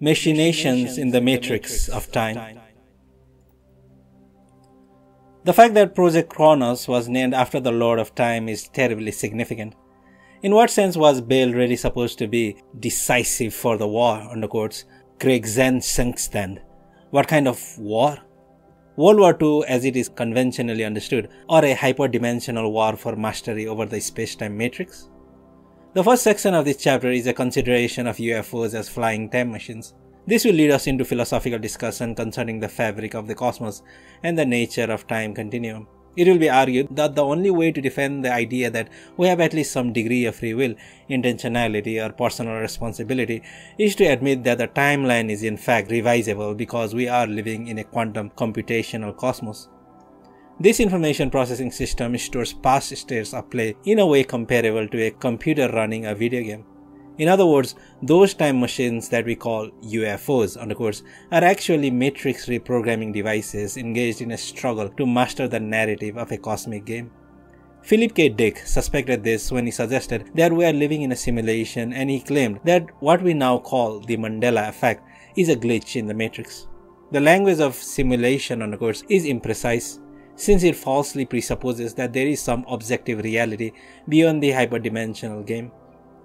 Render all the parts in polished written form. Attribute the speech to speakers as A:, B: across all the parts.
A: Machinations in the Matrix of Time. The fact that Project Kronos was named after the Lord of Time is terribly significant. In what sense was Bale really supposed to be decisive for the war, underquotes, Kriegssengstand? What kind of war? World War II as it is conventionally understood, or a hyperdimensional war for mastery over the space-time matrix? The first section of this chapter is a consideration of UFOs as flying time machines. This will lead us into philosophical discussion concerning the fabric of the cosmos and the nature of time continuum. It will be argued that the only way to defend the idea that we have at least some degree of free will, intentionality, or personal responsibility is to admit that the timeline is in fact revisable because we are living in a quantum computational cosmos. This information processing system stores past states of play in a way comparable to a computer running a video game. In other words, those time machines that we call UFOs, are actually matrix reprogramming devices engaged in a struggle to master the narrative of a cosmic game. Philip K. Dick suspected this when he suggested that we are living in a simulation, and he claimed that what we now call the Mandela effect is a glitch in the matrix. The language of simulation, is imprecise, since it falsely presupposes that there is some objective reality beyond the hyperdimensional game.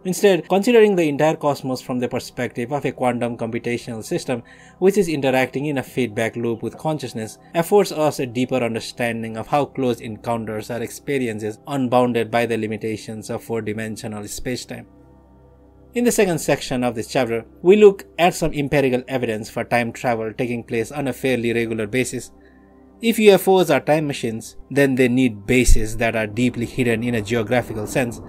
A: Instead, considering the entire cosmos from the perspective of a quantum computational system which is interacting in a feedback loop with consciousness affords us a deeper understanding of how close encounters are experiences unbounded by the limitations of four-dimensional spacetime. In the second section of this chapter, we look at some empirical evidence for time travel taking place on a fairly regular basis. If UFOs are time machines, then they need bases that are deeply hidden in a geographical sense.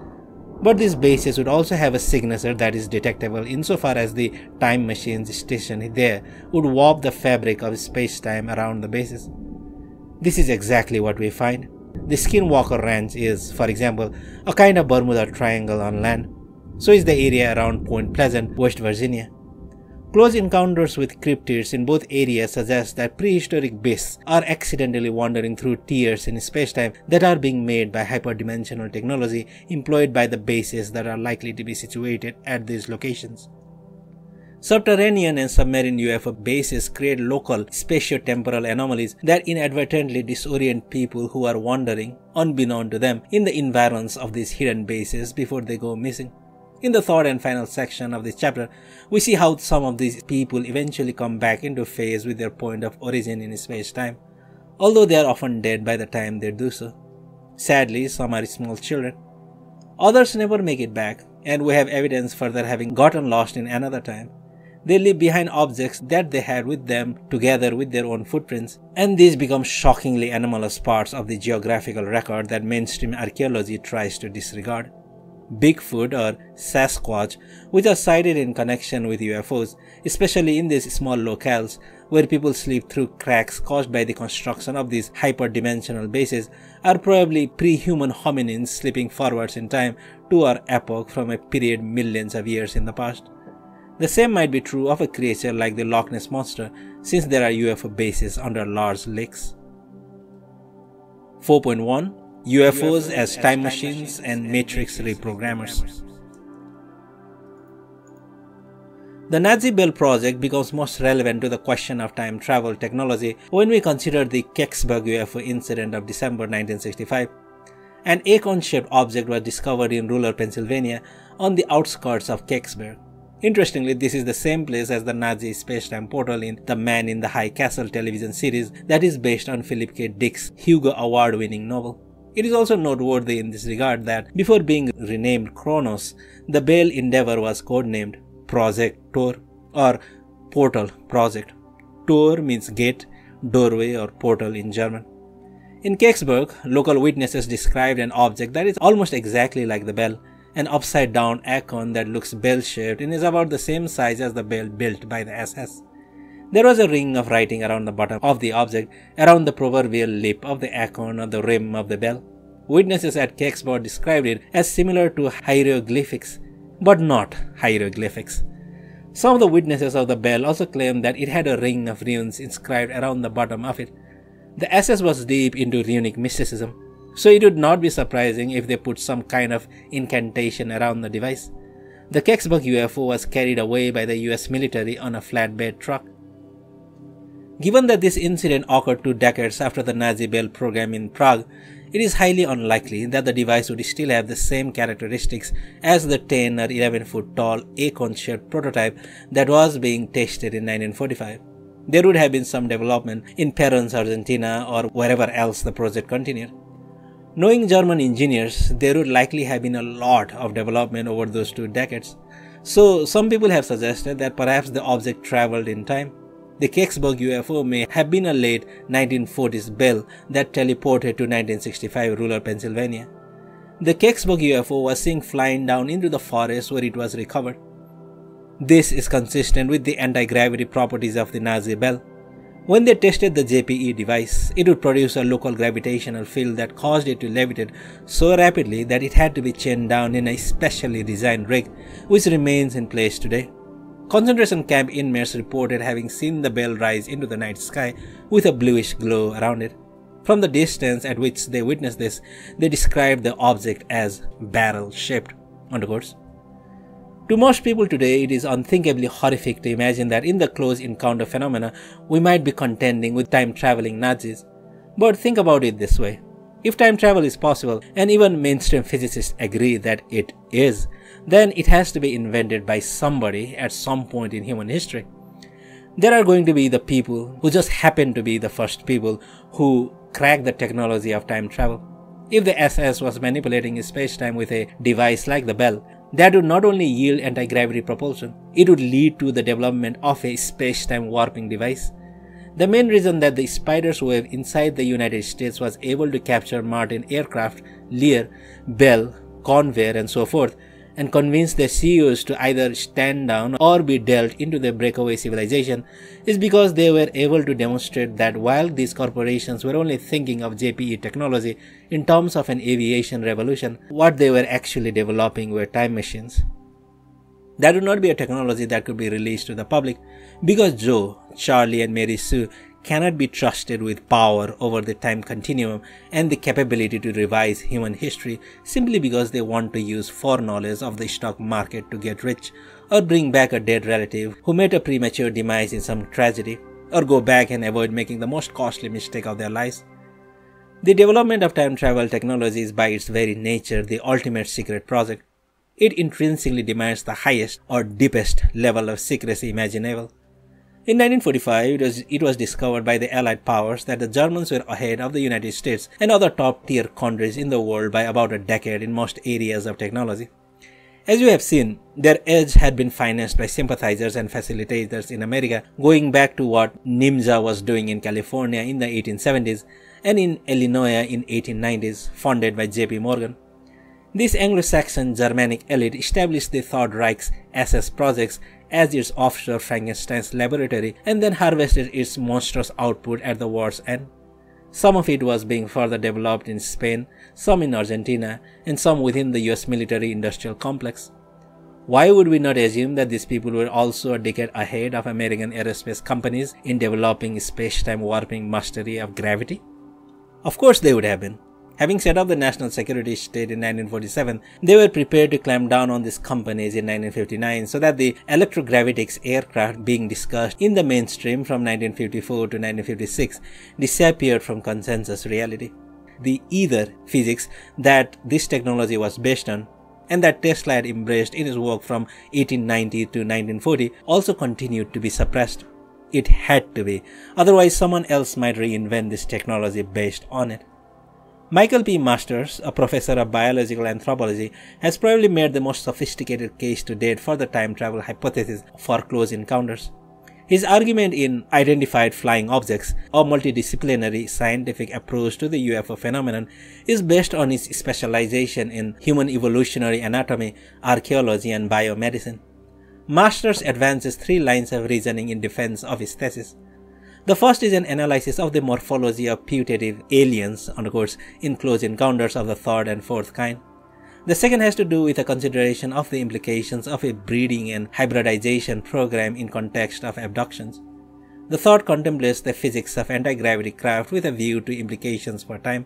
A: But this basis would also have a signature that is detectable insofar as the time machines stationed there would warp the fabric of space-time around the basis. This is exactly what we find. The Skinwalker Ranch is, for example, a kind of Bermuda Triangle on land. So is the area around Point Pleasant, West Virginia. Close encounters with cryptids in both areas suggest that prehistoric beasts are accidentally wandering through tiers in spacetime that are being made by hyperdimensional technology employed by the bases that are likely to be situated at these locations. Subterranean and submarine UFO bases create local spatio-temporal anomalies that inadvertently disorient people who are wandering, unbeknown to them, in the environs of these hidden bases before they go missing. In the third and final section of this chapter, we see how some of these people eventually come back into phase with their point of origin in space-time, although they are often dead by the time they do so. Sadly, some are small children. Others never make it back, and we have evidence for their having gotten lost in another time. They leave behind objects that they had with them together with their own footprints, and these become shockingly anomalous parts of the geographical record that mainstream archaeology tries to disregard. Bigfoot or Sasquatch, which are cited in connection with UFOs, especially in these small locales where people sleep through cracks caused by the construction of these hyperdimensional bases, are probably pre-human hominins slipping forwards in time to our epoch from a period millions of years in the past. The same might be true of a creature like the Loch Ness Monster, since there are UFO bases under large lakes. 4.1 UFOs as time machines and matrix reprogrammers. The Nazi Bell project becomes most relevant to the question of time travel technology when we consider the Kecksberg UFO incident of December 1965. An acorn-shaped object was discovered in rural Pennsylvania on the outskirts of Kecksberg. Interestingly, this is the same place as the Nazi space-time portal in The Man in the High Castle television series that is based on Philip K. Dick's Hugo Award-winning novel. It is also noteworthy in this regard that before being renamed Kronos, the Bale endeavor was codenamed Project Tor or Portal Project. Tor means gate, doorway or portal in German. In Kecksberg, local witnesses described an object that is almost exactly like the bell, an upside-down acorn that looks bell-shaped and is about the same size as the bell built by the SS. There was a ring of writing around the bottom of the object, around the proverbial lip of the acorn or the rim of the bell. Witnesses at Kecksberg described it as similar to hieroglyphics, but not hieroglyphics. Some of the witnesses of the bell also claimed that it had a ring of runes inscribed around the bottom of it. The SS was deep into runic mysticism, so it would not be surprising if they put some kind of incantation around the device. The Kecksberg UFO was carried away by the US military on a flatbed truck. Given that this incident occurred 2 decades after the Nazi Bell program in Prague, it is highly unlikely that the device would still have the same characteristics as the 10 or 11 foot tall Acorn-shaped prototype that was being tested in 1945. There would have been some development in Perons, Argentina, or wherever else the project continued. Knowing German engineers, there would likely have been a lot of development over those 2 decades. So some people have suggested that perhaps the object traveled in time. The Kecksberg UFO may have been a late 1940s Bell that teleported to 1965 rural Pennsylvania. The Kecksberg UFO was seen flying down into the forest where it was recovered. This is consistent with the anti-gravity properties of the Nazi Bell. When they tested the JPE device, it would produce a local gravitational field that caused it to levitate so rapidly that it had to be chained down in a specially designed rig, which remains in place today. Concentration camp inmates reported having seen the bell rise into the night sky with a bluish glow around it. From the distance at which they witnessed this, they described the object as barrel-shaped. To most people today, it is unthinkably horrific to imagine that in the close encounter phenomena, we might be contending with time-traveling Nazis. But think about it this way. If time travel is possible, and even mainstream physicists agree that it is, then it has to be invented by somebody at some point in human history. There are going to be the people who just happen to be the first people who crack the technology of time travel. If the SS was manipulating space-time with a device like the Bell, that would not only yield anti-gravity propulsion, it would lead to the development of a space-time warping device. The main reason that the spider's web inside the United States was able to capture Martin aircraft, Lear, Bell, Convair and so forth, and convince their CEOs to either stand down or be dealt into their breakaway civilization is because they were able to demonstrate that while these corporations were only thinking of JPE technology in terms of an aviation revolution, what they were actually developing were time machines. That would not be a technology that could be released to the public because Joe, Charlie and Mary Sue cannot be trusted with power over the time continuum and the capability to revise human history simply because they want to use foreknowledge of the stock market to get rich, or bring back a dead relative who met a premature demise in some tragedy, or go back and avoid making the most costly mistake of their lives. The development of time travel technology is by its very nature the ultimate secret project. It intrinsically demands the highest or deepest level of secrecy imaginable. In 1945, it was discovered by the Allied powers that the Germans were ahead of the United States and other top-tier countries in the world by about a decade in most areas of technology. As you have seen, their edge had been financed by sympathizers and facilitators in America, going back to what NIMSA was doing in California in the 1870s and in Illinois in 1890s, funded by J.P. Morgan. This Anglo-Saxon Germanic elite established the Third Reich's SS projects as its offshore Frankenstein's laboratory and then harvested its monstrous output at the war's end. Some of it was being further developed in Spain, some in Argentina, and some within the US military-industrial complex. Why would we not assume that these people were also a decade ahead of American aerospace companies in developing space-time warping mastery of gravity? Of course they would have been. Having set up the national security state in 1947, they were prepared to clamp down on these companies in 1959 so that the electrogravitics aircraft being discussed in the mainstream from 1954 to 1956 disappeared from consensus reality. The Aether physics that this technology was based on and that Tesla had embraced in his work from 1890 to 1940 also continued to be suppressed. It had to be, otherwise someone else might reinvent this technology based on it. Michael P. Masters, a professor of biological anthropology, has probably made the most sophisticated case to date for the time travel hypothesis for close encounters. His argument in Identified Flying Objects, a multidisciplinary scientific approach to the UFO phenomenon, is based on his specialization in human evolutionary anatomy, archaeology, and biomedicine. Masters advances 3 lines of reasoning in defense of his thesis. The first is an analysis of the morphology of putative aliens, in close encounters of the third and fourth kind. The second has to do with a consideration of the implications of a breeding and hybridization program in context of abductions. The third contemplates the physics of anti-gravity craft with a view to implications for time,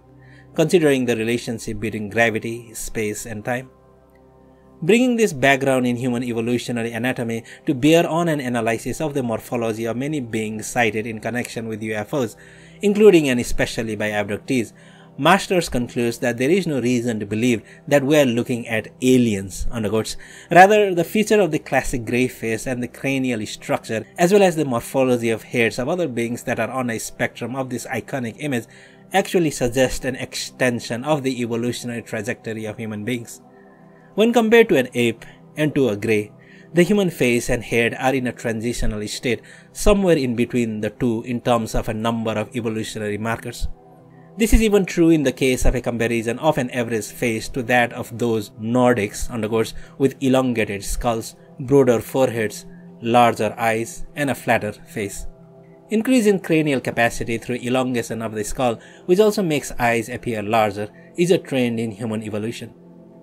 A: considering the relationship between gravity, space, and time. Bringing this background in human evolutionary anatomy to bear on an analysis of the morphology of many beings sighted in connection with UFOs, including and especially by abductees, Masters concludes that there is no reason to believe that we are looking at aliens, underquotes. Rather, the feature of the classic grey face and the cranial structure, as well as the morphology of heads of other beings that are on a spectrum of this iconic image, actually suggest an extension of the evolutionary trajectory of human beings. When compared to an ape and to a grey, the human face and head are in a transitional state, somewhere in between the two in terms of a number of evolutionary markers. This is even true in the case of a comparison of an average face to that of those Nordics, underquotes, with elongated skulls, broader foreheads, larger eyes, and a flatter face. Increase in cranial capacity through elongation of the skull, which also makes eyes appear larger, is a trend in human evolution.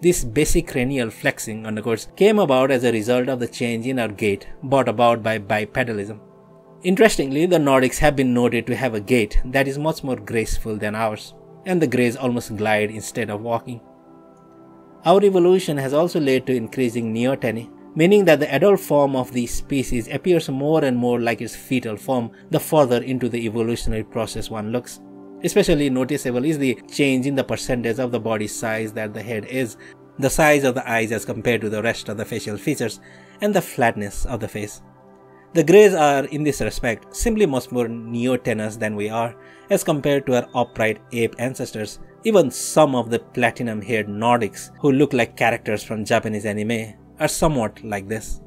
A: This basic cranial flexing, underquotes, came about as a result of the change in our gait brought about by bipedalism. Interestingly, the Nordics have been noted to have a gait that is much more graceful than ours, and the greys almost glide instead of walking. Our evolution has also led to increasing neoteny, meaning that the adult form of the species appears more and more like its fetal form the further into the evolutionary process one looks. Especially noticeable is the change in the percentage of the body size that the head is, the size of the eyes as compared to the rest of the facial features, and the flatness of the face. The greys are, in this respect, simply much more neotenous than we are, as compared to our upright ape ancestors. Even some of the platinum-haired Nordics, who look like characters from Japanese anime, are somewhat like this.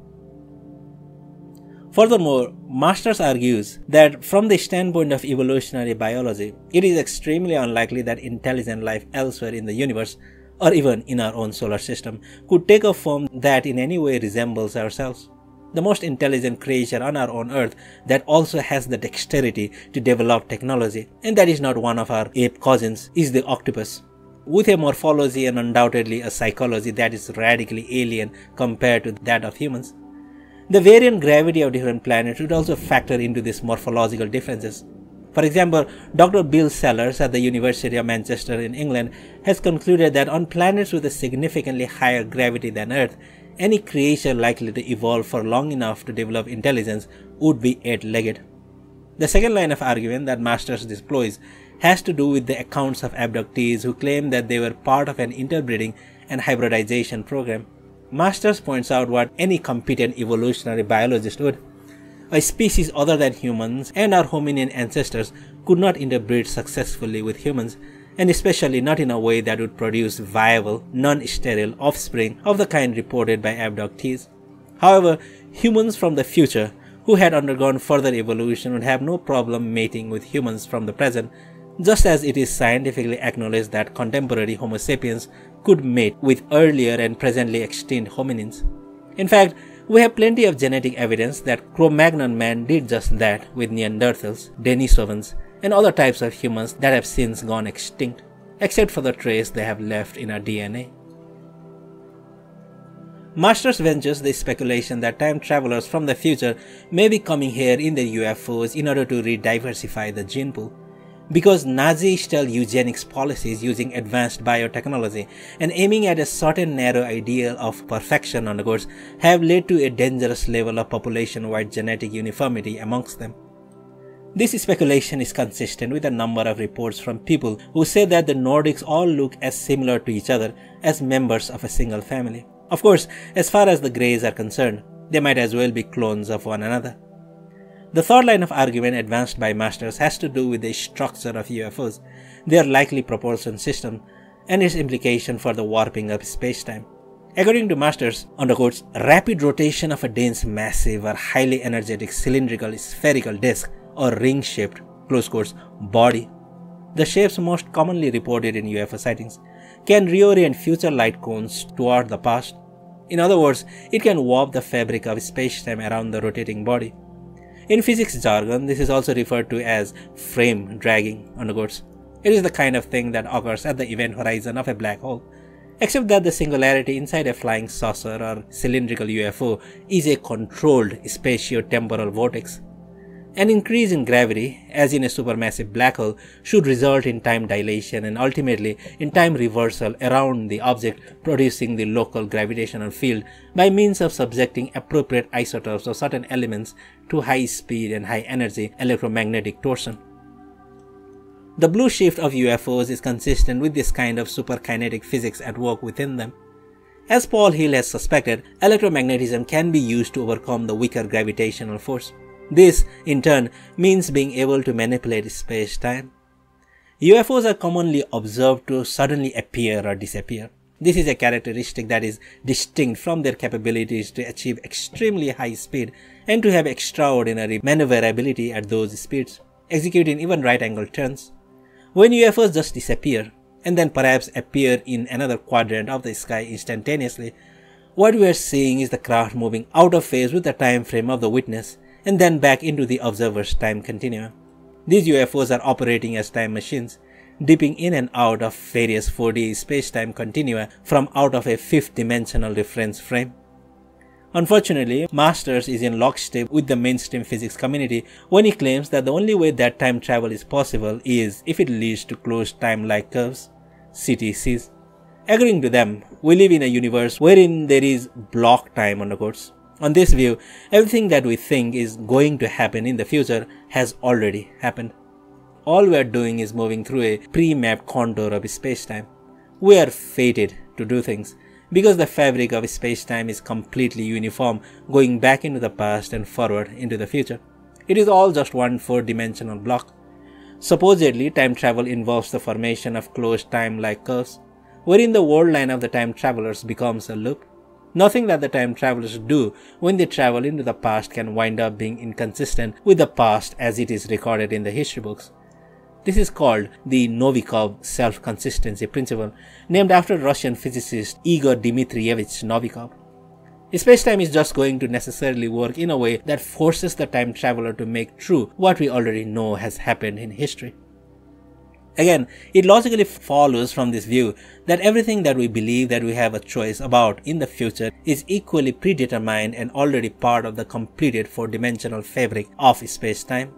A: Furthermore, Masters argues that from the standpoint of evolutionary biology, it is extremely unlikely that intelligent life elsewhere in the universe, or even in our own solar system, could take a form that in any way resembles ourselves. The most intelligent creature on our own Earth that also has the dexterity to develop technology, and that is not one of our ape cousins, is the octopus, with a morphology and undoubtedly a psychology that is radically alien compared to that of humans. The variant gravity of different planets would also factor into these morphological differences. For example, Dr. Bill Sellers at the University of Manchester in England has concluded that on planets with a significantly higher gravity than Earth, any creature likely to evolve for long enough to develop intelligence would be eight-legged. The second line of argument that Masters deploys has to do with the accounts of abductees who claim that they were part of an interbreeding and hybridization program. Masters points out what any competent evolutionary biologist would. A species other than humans and our hominin ancestors could not interbreed successfully with humans, and especially not in a way that would produce viable, non-sterile offspring of the kind reported by abductees. However, humans from the future who had undergone further evolution would have no problem mating with humans from the present, just as it is scientifically acknowledged that contemporary Homo sapiens could mate with earlier and presently extinct hominins. In fact, we have plenty of genetic evidence that Cro-Magnon man did just that with Neanderthals, Denisovans, and other types of humans that have since gone extinct, except for the trace they have left in our DNA. Masters ventures the speculation that time travelers from the future may be coming here in the UFOs in order to re-diversify the gene pool. Because Nazi-style eugenics policies using advanced biotechnology and aiming at a certain narrow ideal of perfection on the goods have led to a dangerous level of population-wide genetic uniformity amongst them. This speculation is consistent with a number of reports from people who say that the Nordics all look as similar to each other as members of a single family. Of course, as far as the Greys are concerned, they might as well be clones of one another. The third line of argument advanced by Masters has to do with the structure of UFOs, their likely propulsion system, and its implication for the warping of space-time. According to Masters, underquotes, rapid rotation of a dense, massive, or highly energetic cylindrical spherical disk or ring-shaped, close quotes, body, the shapes most commonly reported in UFO sightings, can reorient future light cones toward the past. In other words, it can warp the fabric of space-time around the rotating body. In physics jargon, this is also referred to as frame dragging, underquotes. It is the kind of thing that occurs at the event horizon of a black hole, except that the singularity inside a flying saucer or cylindrical UFO is a controlled spatio-temporal vortex. An increase in gravity, as in a supermassive black hole, should result in time dilation and ultimately in time reversal around the object, producing the local gravitational field by means of subjecting appropriate isotopes of certain elements to high speed and high energy electromagnetic torsion. The blue shift of UFOs is consistent with this kind of superkinetic physics at work within them. As Paul Hill has suspected, electromagnetism can be used to overcome the weaker gravitational force. This, in turn, means being able to manipulate space-time. UFOs are commonly observed to suddenly appear or disappear. This is a characteristic that is distinct from their capabilities to achieve extremely high speed and to have extraordinary maneuverability at those speeds, executing even right-angle turns. When UFOs just disappear, and then perhaps appear in another quadrant of the sky instantaneously, what we are seeing is the craft moving out of phase with the time frame of the witness, and then back into the observer's time continuum. These UFOs are operating as time machines, dipping in and out of various 4D space-time continua from out of a fifth-dimensional reference frame. Unfortunately, Masters is in lockstep with the mainstream physics community when he claims that the only way that time travel is possible is if it leads to closed time-like curves, CTCs. According to them, we live in a universe wherein there is block time on the course. On this view, everything that we think is going to happen in the future has already happened. All we are doing is moving through a pre-mapped contour of space-time. We are fated to do things because the fabric of space-time is completely uniform, going back into the past and forward into the future. It is all just one four-dimensional block. Supposedly, time travel involves the formation of closed time-like curves, wherein the world line of the time travelers becomes a loop. Nothing that the time travelers do when they travel into the past can wind up being inconsistent with the past as it is recorded in the history books. This is called the Novikov self-consistency principle, named after Russian physicist Igor Dmitrievich Novikov. Spacetime is just going to necessarily work in a way that forces the time traveler to make true what we already know has happened in history. Again, it logically follows from this view that everything that we believe that we have a choice about in the future is equally predetermined and already part of the completed four-dimensional fabric of space-time.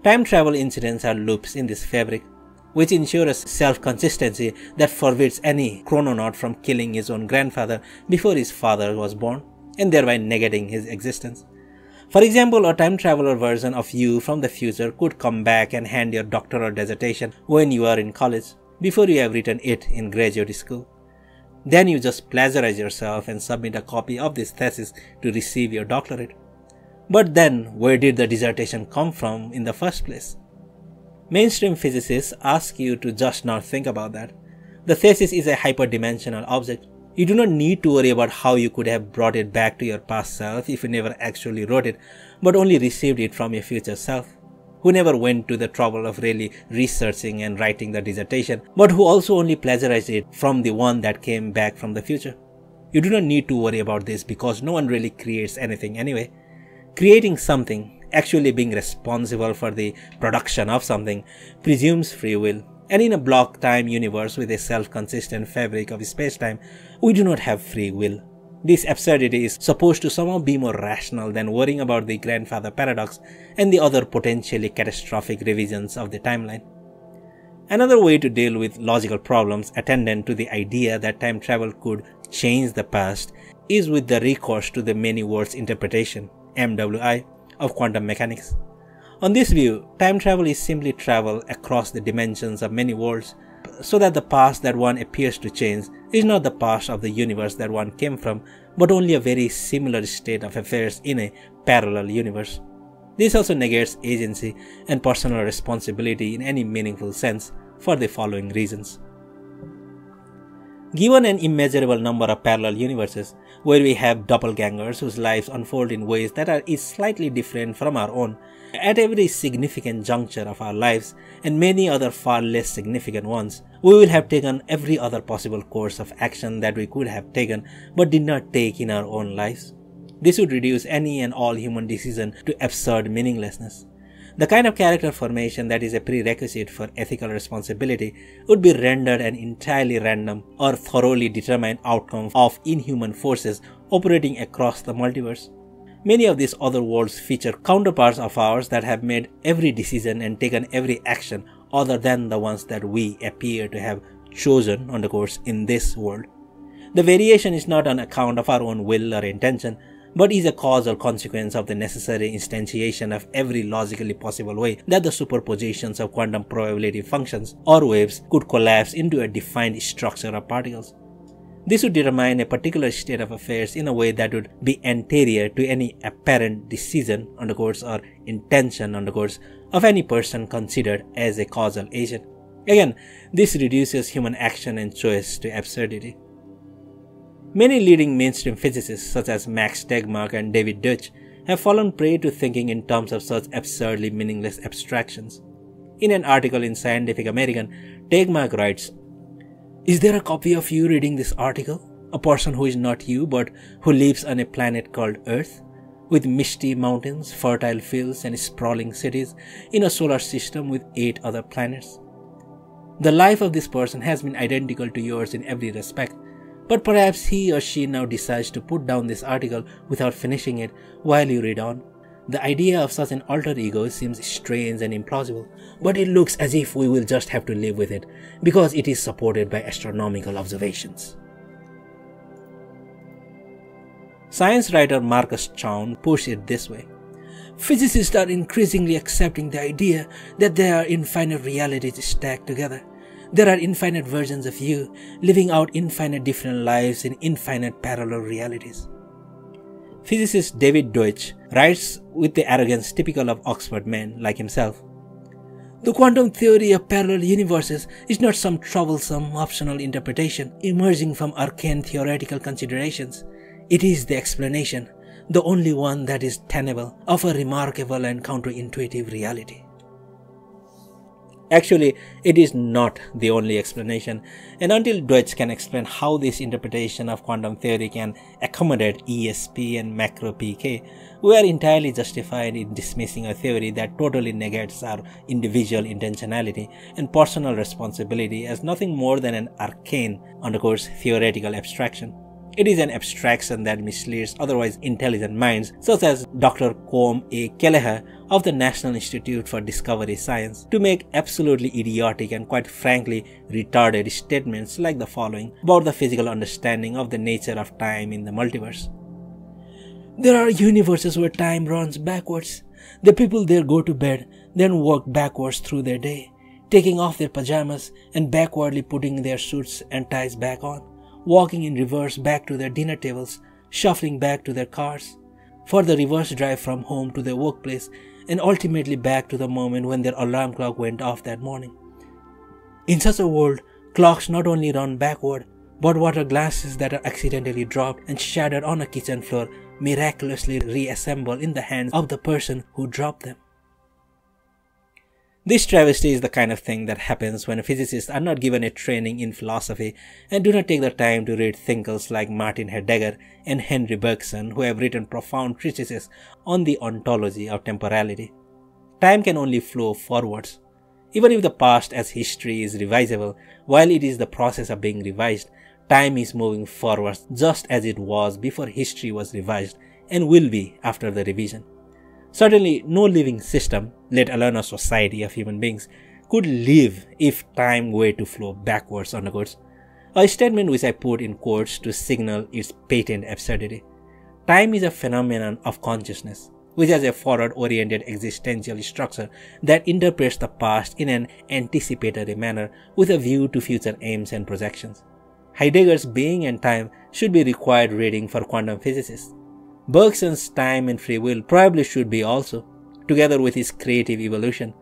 A: Time travel incidents are loops in this fabric, which ensures self-consistency that forbids any chrononaut from killing his own grandfather before his father was born, and thereby negating his existence. For example, a time traveler version of you from the future could come back and hand your doctoral dissertation when you are in college, before you have written it in graduate school. Then you just plagiarize yourself and submit a copy of this thesis to receive your doctorate. But then, where did the dissertation come from in the first place? Mainstream physicists ask you to just not think about that. The thesis is a hyperdimensional object. You do not need to worry about how you could have brought it back to your past self if you never actually wrote it, but only received it from your future self, who never went to the trouble of really researching and writing the dissertation, but who also only plagiarized it from the one that came back from the future. You do not need to worry about this because no one really creates anything anyway. Creating something, actually being responsible for the production of something, presumes free will. And in a block-time universe with a self-consistent fabric of space-time, we do not have free will. This absurdity is supposed to somehow be more rational than worrying about the grandfather paradox and the other potentially catastrophic revisions of the timeline. Another way to deal with logical problems attendant to the idea that time travel could change the past is with the recourse to the many worlds interpretation, MWI, of quantum mechanics. On this view, time travel is simply travel across the dimensions of many worlds, so that the past that one appears to change is not the past of the universe that one came from, but only a very similar state of affairs in a parallel universe. This also negates agency and personal responsibility in any meaningful sense for the following reasons. Given an immeasurable number of parallel universes, where we have doppelgangers whose lives unfold in ways that are slightly different from our own, at every significant juncture of our lives, and many other far less significant ones, we will have taken every other possible course of action that we could have taken but did not take in our own lives. This would reduce any and all human decision to absurd meaninglessness. The kind of character formation that is a prerequisite for ethical responsibility would be rendered an entirely random or thoroughly determined outcome of inhuman forces operating across the multiverse. Many of these other worlds feature counterparts of ours that have made every decision and taken every action other than the ones that we appear to have chosen on the course in this world. The variation is not on account of our own will or intention, but is a causal consequence of the necessary instantiation of every logically possible way that the superpositions of quantum probability functions or waves could collapse into a defined structure of particles. This would determine a particular state of affairs in a way that would be anterior to any apparent decision on the course or intention on the course of any person considered as a causal agent. Again, this reduces human action and choice to absurdity. Many leading mainstream physicists such as Max Tegmark and David Deutsch have fallen prey to thinking in terms of such absurdly meaningless abstractions. In an article in Scientific American, Tegmark writes, "Is there a copy of you reading this article? A person who is not you but who lives on a planet called Earth, with misty mountains, fertile fields and sprawling cities in a solar system with 8 other planets. The life of this person has been identical to yours in every respect, but perhaps he or she now decides to put down this article without finishing it while you read on. The idea of such an alter ego seems strange and implausible, but it looks as if we will just have to live with it because it is supported by astronomical observations." Science writer Marcus Chown puts it this way: "Physicists are increasingly accepting the idea that there are infinite realities stacked together. There are infinite versions of you, living out infinite different lives in infinite parallel realities." Physicist David Deutsch writes with the arrogance typical of Oxford men like himself, "The quantum theory of parallel universes is not some troublesome optional interpretation emerging from arcane theoretical considerations. It is the explanation, the only one that is tenable, of a remarkable and counterintuitive reality." Actually, it is not the only explanation, and until Deutsch can explain how this interpretation of quantum theory can accommodate ESP and macro PK, we are entirely justified in dismissing a theory that totally negates our individual intentionality and personal responsibility as nothing more than an arcane, theoretical abstraction. It is an abstraction that misleads otherwise intelligent minds, such as Dr. Colm A. Kelleher of the National Institute for Discovery Science, to make absolutely idiotic and quite frankly retarded statements like the following about the physical understanding of the nature of time in the multiverse. "There are universes where time runs backwards. The people there go to bed, then walk backwards through their day, taking off their pajamas and backwardly putting their suits and ties back on, walking in reverse back to their dinner tables, shuffling back to their cars, for the reverse drive from home to their workplace, and ultimately back to the moment when their alarm clock went off that morning. In such a world, clocks not only run backward, but water glasses that are accidentally dropped and shattered on a kitchen floor miraculously reassemble in the hands of the person who dropped them." This travesty is the kind of thing that happens when physicists are not given a training in philosophy and do not take the time to read thinkers like Martin Heidegger and Henry Bergson, who have written profound treatises on the ontology of temporality. Time can only flow forwards. Even if the past as history is revisable, while it is the process of being revised, time is moving forwards just as it was before history was revised and will be after the revision. Certainly, no living system, let alone a society of human beings, could live if time were to flow backwards on the course. A statement which I put in quotes to signal its patent absurdity. Time is a phenomenon of consciousness, which has a forward-oriented existential structure that interprets the past in an anticipatory manner with a view to future aims and projections. Heidegger's Being and Time should be required reading for quantum physicists. Bergson's Time and Free Will probably should be also, together with his Creative Evolution.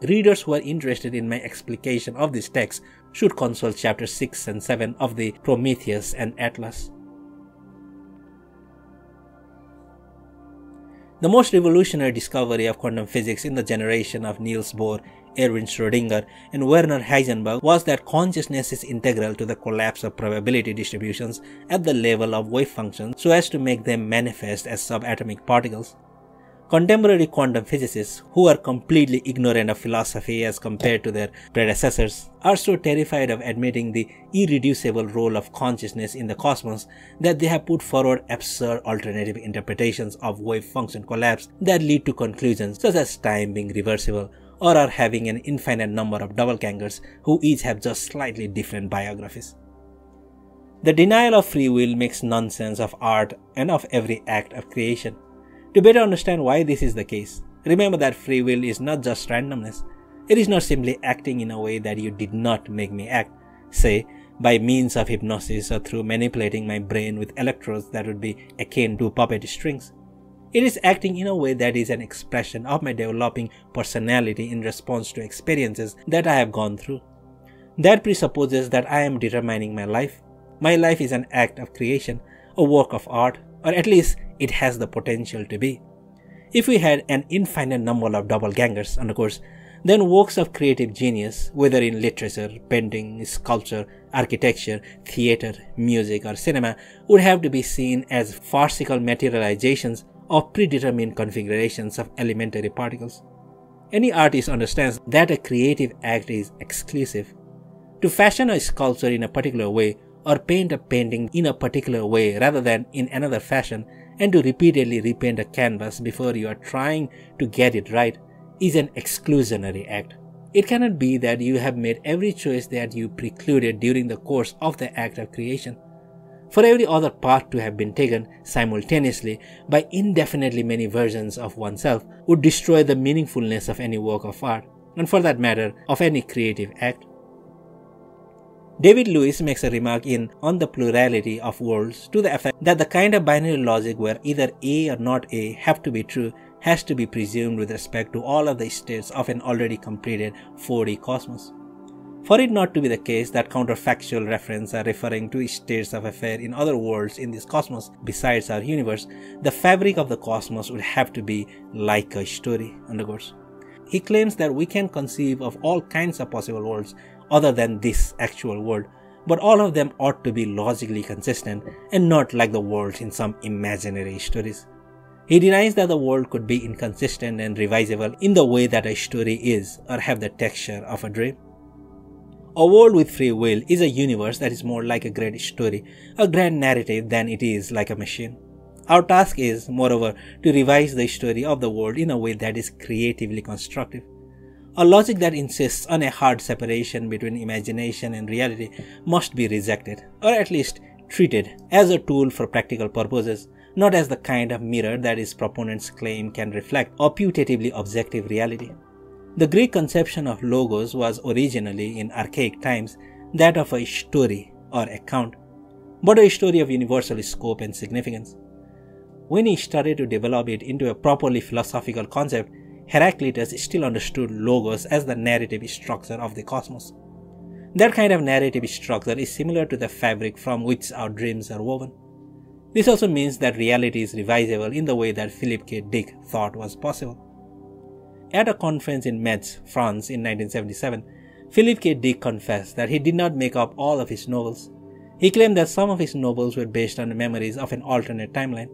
A: Readers who are interested in my explication of this text should consult chapters 6 and 7 of the Prometheus and Atlas. The most revolutionary discovery of quantum physics in the generation of Niels Bohr, Erwin Schrödinger, and Werner Heisenberg was that consciousness is integral to the collapse of probability distributions at the level of wave functions so as to make them manifest as subatomic particles. Contemporary quantum physicists, who are completely ignorant of philosophy as compared to their predecessors, are so terrified of admitting the irreducible role of consciousness in the cosmos that they have put forward absurd alternative interpretations of wave function collapse that lead to conclusions such as time being reversible or are having an infinite number of doppelgangers who each have just slightly different biographies. The denial of free will makes nonsense of art and of every act of creation. To better understand why this is the case, remember that free will is not just randomness. It is not simply acting in a way that you did not make me act, say, by means of hypnosis or through manipulating my brain with electrodes that would be akin to puppet strings. It is acting in a way that is an expression of my developing personality in response to experiences that I have gone through. That presupposes that I am determining my life. My life is an act of creation, a work of art, or at least it has the potential to be. If we had an infinite number of doppelgangers, and of course, then works of creative genius, whether in literature, painting, sculpture, architecture, theater, music, or cinema, would have to be seen as farcical materializations of predetermined configurations of elementary particles. Any artist understands that a creative act is exclusive. To fashion a sculpture in a particular way or paint a painting in a particular way rather than in another fashion, and to repeatedly repaint a canvas before you are trying to get it right is an exclusionary act. It cannot be that you have made every choice that you precluded during the course of the act of creation. For every other part to have been taken simultaneously by indefinitely many versions of oneself would destroy the meaningfulness of any work of art, and for that matter, of any creative act. David Lewis makes a remark in On the Plurality of Worlds to the effect that the kind of binary logic where either A or not A have to be true has to be presumed with respect to all of the states of an already completed 4D cosmos. For it not to be the case that counterfactual references are referring to states of affair in other worlds in this cosmos besides our universe, the fabric of the cosmos would have to be like a story, undergoes. He claims that we can conceive of all kinds of possible worlds other than this actual world, but all of them ought to be logically consistent and not like the worlds in some imaginary stories. He denies that the world could be inconsistent and revisable in the way that a story is or have the texture of a dream. A world with free will is a universe that is more like a great story, a grand narrative than it is like a machine. Our task is, moreover, to revise the story of the world in a way that is creatively constructive. A logic that insists on a hard separation between imagination and reality must be rejected, or at least treated as a tool for practical purposes, not as the kind of mirror that its proponents claim can reflect a putatively objective reality. The Greek conception of logos was originally, in archaic times, that of a story or account, but a story of universal scope and significance. When he started to develop it into a properly philosophical concept, Heraclitus still understood logos as the narrative structure of the cosmos. That kind of narrative structure is similar to the fabric from which our dreams are woven. This also means that reality is revisable in the way that Philip K. Dick thought was possible. At a conference in Metz, France in 1977, Philip K. Dick confessed that he did not make up all of his novels. He claimed that some of his novels were based on the memories of an alternate timeline.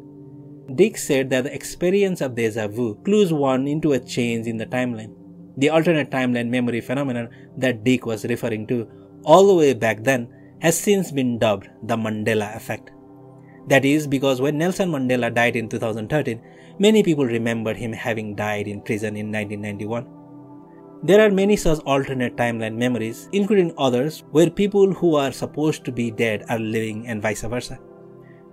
A: Dick said that the experience of déjà vu clues one into a change in the timeline. The alternate timeline memory phenomenon that Dick was referring to all the way back then has since been dubbed the Mandela effect. That is because when Nelson Mandela died in 2013, many people remembered him having died in prison in 1991. There are many such alternate timeline memories, including others where people who are supposed to be dead are living and vice versa.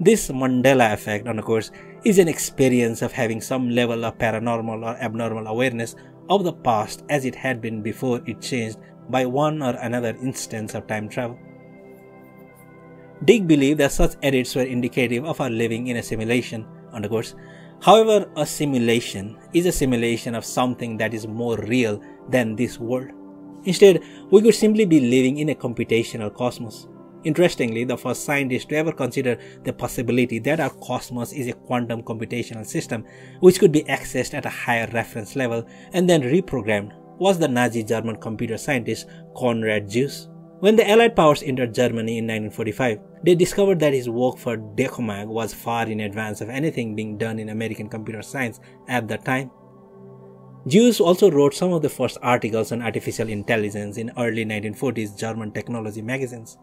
A: This Mandela effect, of course, is an experience of having some level of paranormal or abnormal awareness of the past as it had been before it changed by one or another instance of time travel. Dick believed that such edits were indicative of our living in a simulation, of course. However, a simulation is a simulation of something that is more real than this world. Instead, we could simply be living in a computational cosmos. Interestingly, the first scientist to ever consider the possibility that our cosmos is a quantum computational system which could be accessed at a higher reference level and then reprogrammed was the Nazi German computer scientist Conrad Zius. When the Allied powers entered Germany in 1945, they discovered that his work for Decomag was far in advance of anything being done in American computer science at that time. Zius also wrote some of the first articles on artificial intelligence in early 1940s German technology magazines.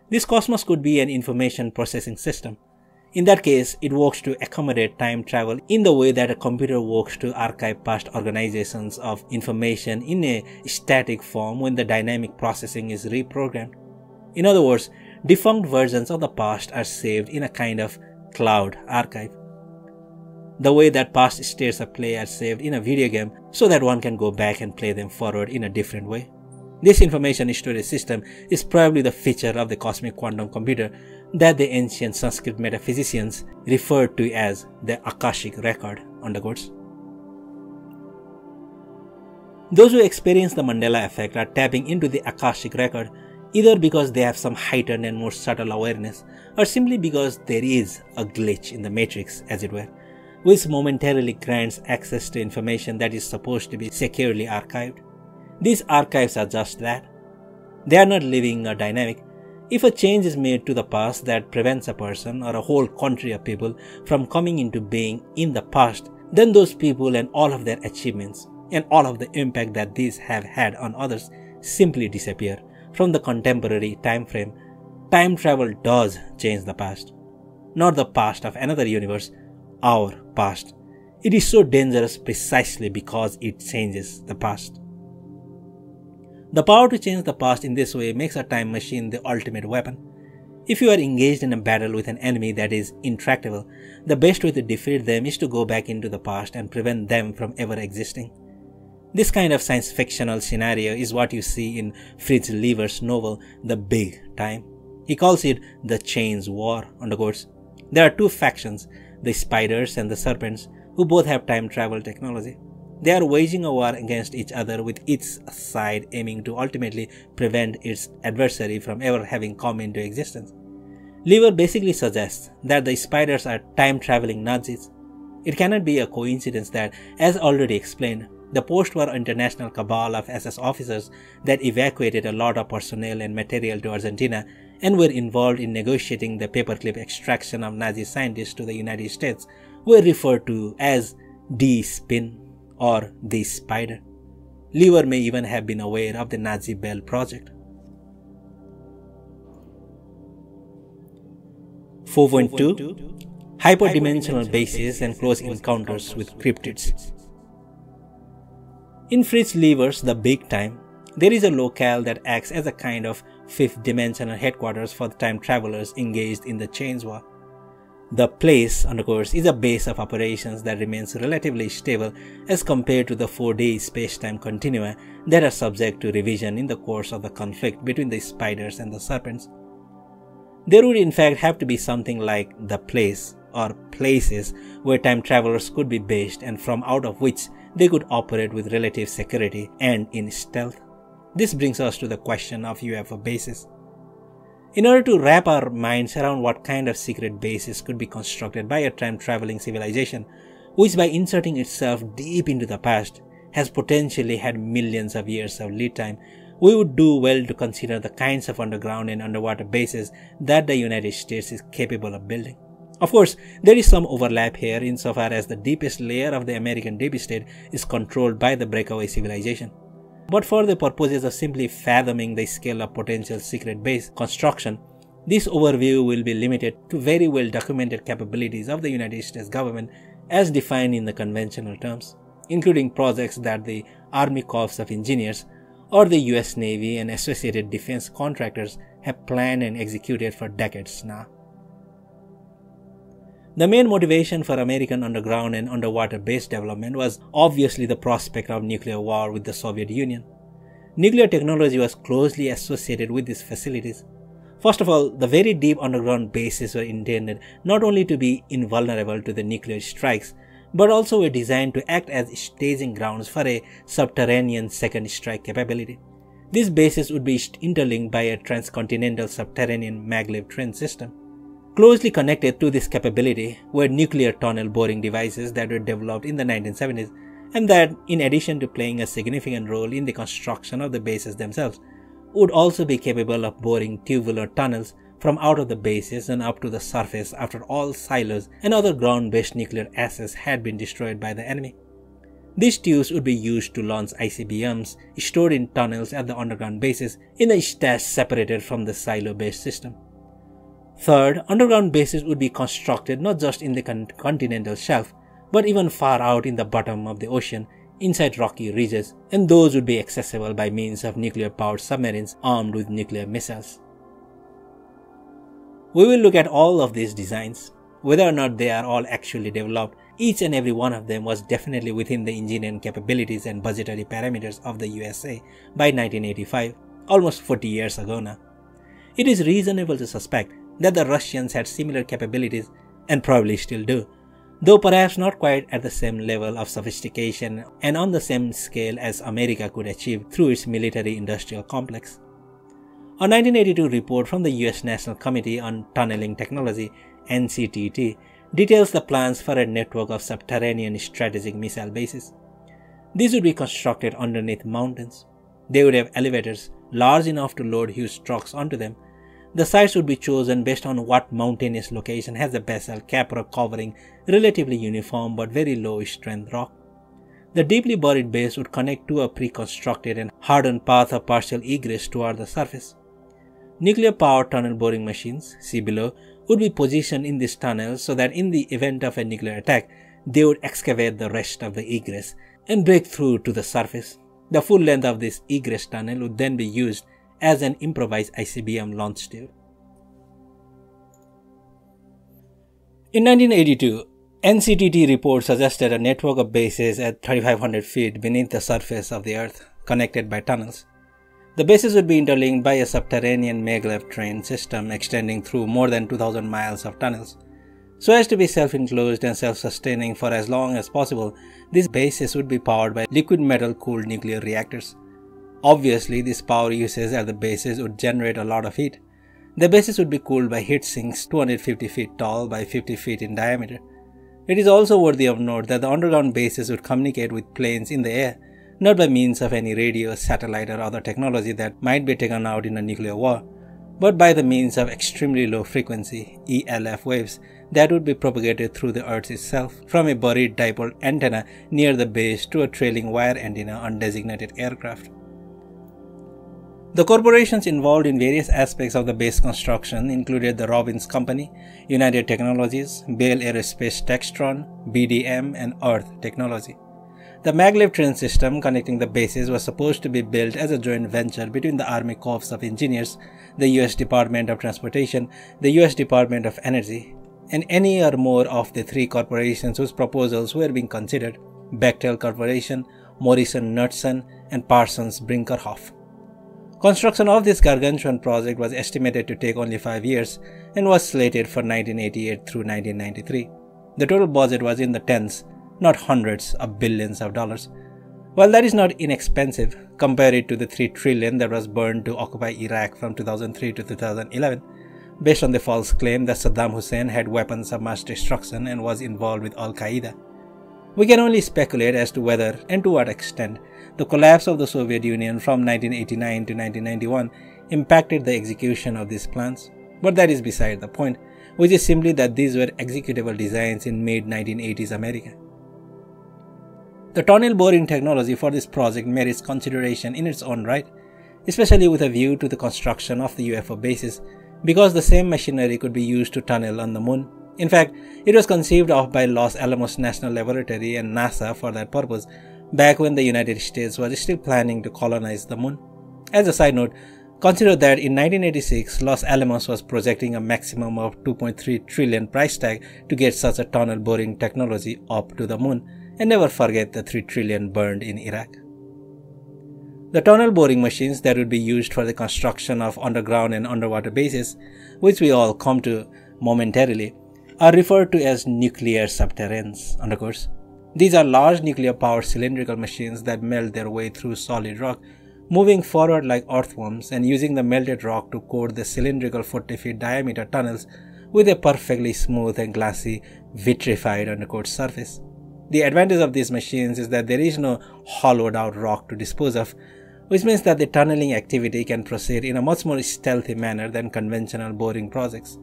A: This cosmos could be an information processing system. In that case, it works to accommodate time travel in the way that a computer works to archive past organizations of information in a static form when the dynamic processing is reprogrammed. In other words, defunct versions of the past are saved in a kind of cloud archive. The way that past states of play are saved in a video game so that one can go back and play them forward in a different way. This information storage system is probably the feature of the cosmic quantum computer that the ancient Sanskrit metaphysicians referred to as the Akashic record. Those who experience the Mandela effect are tapping into the Akashic record either because they have some heightened and more subtle awareness, or simply because there is a glitch in the matrix, as it were, which momentarily grants access to information that is supposed to be securely archived. These archives are just that. They are not living or dynamic. If a change is made to the past that prevents a person or a whole country of people from coming into being in the past, then those people and all of their achievements and all of the impact that these have had on others simply disappear from the contemporary time frame. Time travel does change the past. Not the past of another universe, our past. It is so dangerous precisely because it changes the past. The power to change the past in this way makes a time machine the ultimate weapon. If you are engaged in a battle with an enemy that is intractable, the best way to defeat them is to go back into the past and prevent them from ever existing. This kind of science fictional scenario is what you see in Fritz Lieber's novel The Big Time. He calls it the Chains War. There are two factions, the spiders and the serpents, who both have time travel technology. They are waging a war against each other, with each side aiming to ultimately prevent its adversary from ever having come into existence. Lieber basically suggests that the spiders are time-traveling Nazis. It cannot be a coincidence that, as already explained, the post-war international cabal of SS officers that evacuated a lot of personnel and material to Argentina and were involved in negotiating the paperclip extraction of Nazi scientists to the United States were referred to as D-Spin or the Spider. Lieber may even have been aware of the Nazi Bell project. 4.2 Hyperdimensional bases and close encounters with cryptids. In Fritz Lieber's The Big Time, there is a locale that acts as a kind of fifth-dimensional headquarters for the time travelers engaged in the Chains War. The place, is a base of operations that remains relatively stable as compared to the 4D space-time continua that are subject to revision in the course of the conflict between the spiders and the serpents. There would in fact have to be something like the place or places where time travelers could be based and from out of which they could operate with relative security and in stealth. This brings us to the question of UFO bases. In order to wrap our minds around what kind of secret bases could be constructed by a time-traveling civilization, which by inserting itself deep into the past has potentially had millions of years of lead time, we would do well to consider the kinds of underground and underwater bases that the United States is capable of building. Of course, there is some overlap here insofar as the deepest layer of the American deep state is controlled by the breakaway civilization. But for the purposes of simply fathoming the scale of potential secret base construction, this overview will be limited to very well documented capabilities of the United States government as defined in the conventional terms, including projects that the Army Corps of Engineers or the US Navy and associated defense contractors have planned and executed for decades now. The main motivation for American underground and underwater base development was obviously the prospect of nuclear war with the Soviet Union. Nuclear technology was closely associated with these facilities. First of all, the very deep underground bases were intended not only to be invulnerable to the nuclear strikes, but also were designed to act as staging grounds for a subterranean second strike capability. These bases would be interlinked by a transcontinental subterranean maglev train system. Closely connected to this capability were nuclear tunnel boring devices that were developed in the 1970s and that, in addition to playing a significant role in the construction of the bases themselves, would also be capable of boring tubular tunnels from out of the bases and up to the surface after all silos and other ground-based nuclear assets had been destroyed by the enemy. These tubes would be used to launch ICBMs stored in tunnels at the underground bases in a stash separated from the silo-based system. Third, underground bases would be constructed not just in the continental shelf, but even far out in the bottom of the ocean, inside rocky ridges, and those would be accessible by means of nuclear-powered submarines armed with nuclear missiles. We will look at all of these designs. Whether or not they are all actually developed, each and every one of them was definitely within the engineering capabilities and budgetary parameters of the USA by 1985, almost 40 years ago now. It is reasonable to suspect that the Russians had similar capabilities and probably still do, though perhaps not quite at the same level of sophistication and on the same scale as America could achieve through its military-industrial complex. A 1982 report from the US National Committee on Tunneling Technology, NCTT, details the plans for a network of subterranean strategic missile bases. These would be constructed underneath mountains. They would have elevators large enough to load huge trucks onto them. The sites would be chosen based on what mountainous location has a basalt cap rock covering relatively uniform but very low strength rock. The deeply buried base would connect to a pre-constructed and hardened path of partial egress toward the surface. Nuclear-powered tunnel boring machines, see below, would be positioned in this tunnel so that in the event of a nuclear attack, they would excavate the rest of the egress and break through to the surface. The full length of this egress tunnel would then be used as an improvised ICBM launch tube. In 1982, NCTT report suggested a network of bases at 3,500 feet beneath the surface of the Earth, connected by tunnels. The bases would be interlinked by a subterranean maglev train system extending through more than 2,000 miles of tunnels. So as to be self-enclosed and self-sustaining for as long as possible, these bases would be powered by liquid metal-cooled nuclear reactors. Obviously, these power uses at the bases would generate a lot of heat. The bases would be cooled by heat sinks 250 feet tall by 50 feet in diameter. It is also worthy of note that the underground bases would communicate with planes in the air, not by means of any radio, satellite or other technology that might be taken out in a nuclear war, but by the means of extremely low frequency ELF waves that would be propagated through the Earth itself from a buried dipole antenna near the base to a trailing wire antenna on designated aircraft. The corporations involved in various aspects of the base construction included the Robbins Company, United Technologies, Bell Aerospace Textron, BDM, and Earth Technology. The maglev train system connecting the bases was supposed to be built as a joint venture between the Army Corps of Engineers, the U.S. Department of Transportation, the U.S. Department of Energy, and any or more of the three corporations whose proposals were being considered: Bechtel Corporation, Morrison-Knudsen, and Parsons-Brinckerhoff. Construction of this gargantuan project was estimated to take only 5 years and was slated for 1988 through 1993. The total budget was in the tens, not hundreds of billions of dollars. While that is not inexpensive, compare it to the $3 trillion that was burned to occupy Iraq from 2003 to 2011, based on the false claim that Saddam Hussein had weapons of mass destruction and was involved with Al-Qaeda. We can only speculate as to whether and to what extent the collapse of the Soviet Union from 1989 to 1991 impacted the execution of these plans, but that is beside the point, which is simply that these were executable designs in mid-1980s America. The tunnel boring technology for this project merits consideration in its own right, especially with a view to the construction of the UFO bases, because the same machinery could be used to tunnel on the moon. In fact, it was conceived of by Los Alamos National Laboratory and NASA for that purpose, back when the United States was still planning to colonize the moon. As a side note, consider that in 1986, Los Alamos was projecting a maximum of $2.3 trillion price tag to get such a tunnel boring technology up to the moon, and never forget the $3 trillion burned in Iraq. The tunnel boring machines that would be used for the construction of underground and underwater bases, which we all come to momentarily, are referred to as nuclear subterranes, undercourse. These are large nuclear-powered cylindrical machines that melt their way through solid rock, moving forward like earthworms and using the melted rock to coat the cylindrical 40 feet diameter tunnels with a perfectly smooth and glassy vitrified undercoat surface. The advantage of these machines is that there is no hollowed out rock to dispose of, which means that the tunneling activity can proceed in a much more stealthy manner than conventional boring projects.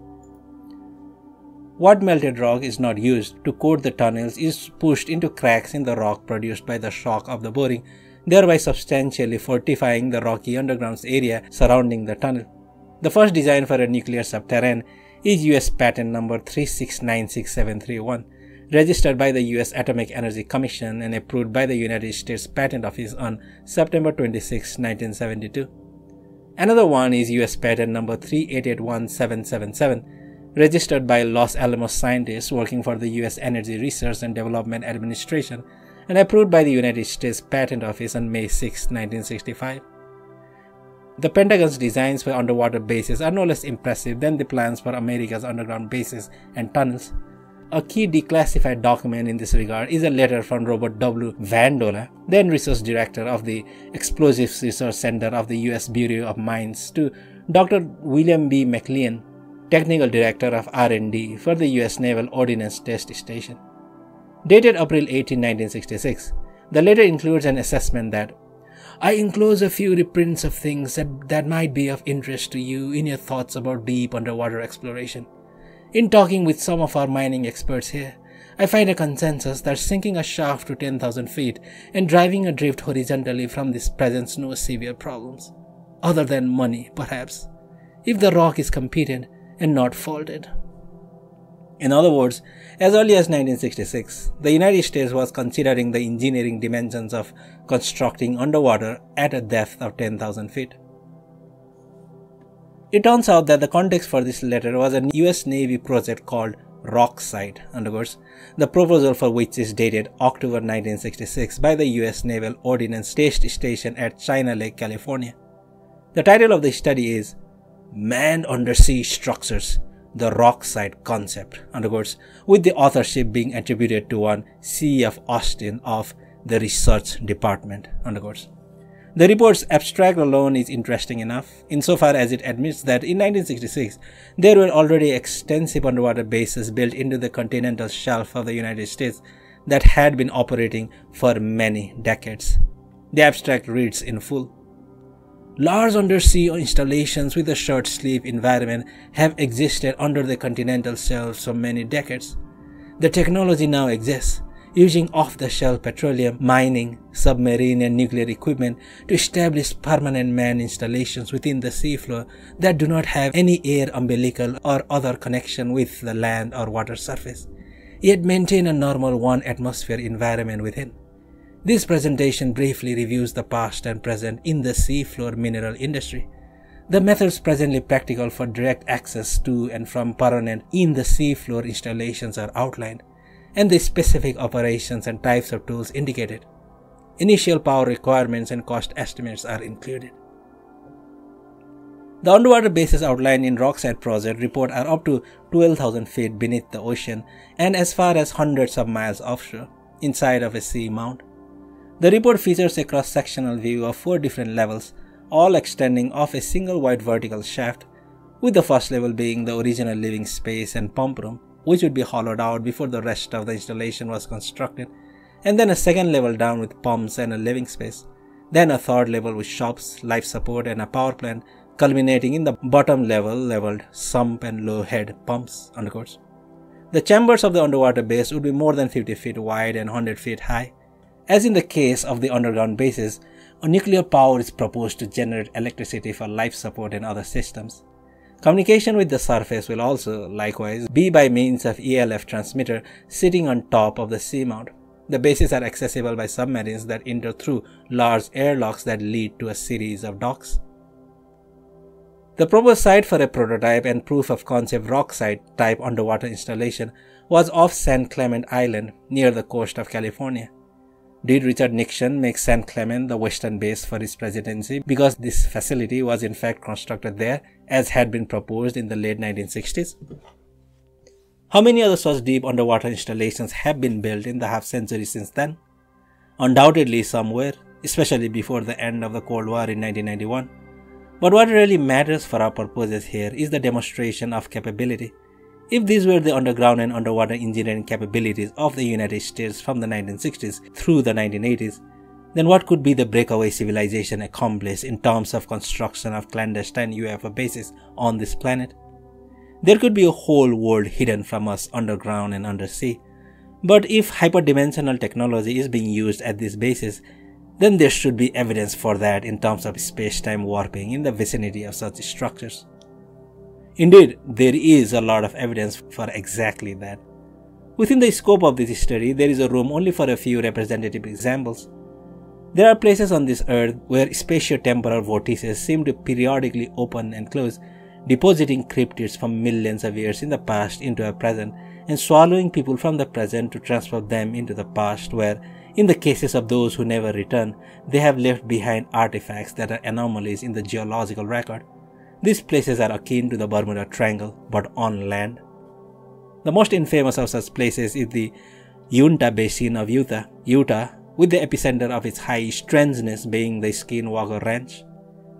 A: What melted rock is not used to coat the tunnels is pushed into cracks in the rock produced by the shock of the boring, thereby substantially fortifying the rocky underground area surrounding the tunnel. The first design for a nuclear subterrane is US patent number 3696731, registered by the US Atomic Energy Commission and approved by the United States Patent Office on September 26, 1972. Another one is US patent number 3881777, registered by Los Alamos scientists working for the US Energy Research and Development Administration and approved by the United States Patent Office on May 6, 1965. The Pentagon's designs for underwater bases are no less impressive than the plans for America's underground bases and tunnels. A key declassified document in this regard is a letter from Robert W. Vandola, then research director of the Explosives Research Center of the U.S. Bureau of Mines, to Dr. William B. McLean, technical director of R&D for the U.S. Naval Ordnance Test Station. Dated April 18, 1966, the letter includes an assessment that I enclose a few reprints of things that might be of interest to you in your thoughts about deep underwater exploration. In talking with some of our mining experts here, I find a consensus that sinking a shaft to 10,000 feet and driving a drift horizontally from this presents no severe problems, other than money, perhaps, if the rock is competent and not faulted. In other words, as early as 1966, the United States was considering the engineering dimensions of constructing underwater at a depth of 10,000 feet. It turns out that the context for this letter was a US Navy project called Rocksite, the proposal for which is dated October 1966 by the US Naval Ordnance Test Station at China Lake, California. The title of the study is Manned Undersea Structures, the Rocksite Concept, with the authorship being attributed to one C.F. Austin of the Research Department, The report's abstract alone is interesting enough, insofar as it admits that in 1966, there were already extensive underwater bases built into the continental shelf of the United States that had been operating for many decades. The abstract reads in full. Large undersea installations with a short-sleeve environment have existed under the continental shelves for many decades. The technology now exists, using off-the-shelf petroleum, mining, submarine and nuclear equipment to establish permanent manned installations within the seafloor that do not have any air umbilical or other connection with the land or water surface, yet maintain a normal 1 atmosphere environment within. This presentation briefly reviews the past and present in the seafloor mineral industry. The methods presently practical for direct access to and from permanent in the seafloor installations are outlined, and the specific operations and types of tools indicated. Initial power requirements and cost estimates are included. The underwater bases outlined in Rocksite project report are up to 12,000 feet beneath the ocean and as far as hundreds of miles offshore, inside of a sea mount. The report features a cross-sectional view of 4 different levels, all extending off a single wide vertical shaft, with the first level being the original living space and pump room, which would be hollowed out before the rest of the installation was constructed, and then a second level down with pumps and a living space, then a third level with shops, life support and a power plant, culminating in the bottom level labeled sump and low head pumps. The chambers of the underwater base would be more than 50 feet wide and 100 feet high. As in the case of the underground bases, a nuclear power is proposed to generate electricity for life support and other systems. Communication with the surface will also, likewise, be by means of ELF transmitter sitting on top of the seamount. The bases are accessible by submarines that enter through large airlocks that lead to a series of docks. The proposed site for a prototype and proof of concept Rocksite type underwater installation was off San Clemente Island near the coast of California. Did Richard Nixon make San Clemente the western base for his presidency because this facility was in fact constructed there as had been proposed in the late 1960s? How many other such deep underwater installations have been built in the half-century since then? Undoubtedly some were, especially before the end of the Cold War in 1991. But what really matters for our purposes here is the demonstration of capability. If these were the underground and underwater engineering capabilities of the United States from the 1960s through the 1980s, then what could be the breakaway civilization accomplished in terms of construction of clandestine UFO bases on this planet? There could be a whole world hidden from us underground and undersea. But if hyperdimensional technology is being used at these bases, then there should be evidence for that in terms of space-time warping in the vicinity of such structures. Indeed, there is a lot of evidence for exactly that. Within the scope of this study, there is a room only for a few representative examples. There are places on this earth where spatio-temporal vortices seem to periodically open and close, depositing cryptids from millions of years in the past into a present and swallowing people from the present to transfer them into the past, where, in the cases of those who never return, they have left behind artifacts that are anomalies in the geological record. These places are akin to the Bermuda Triangle, but on land. The most infamous of such places is the Uintah Basin of Utah, with the epicenter of its high strangeness being the Skinwalker Ranch,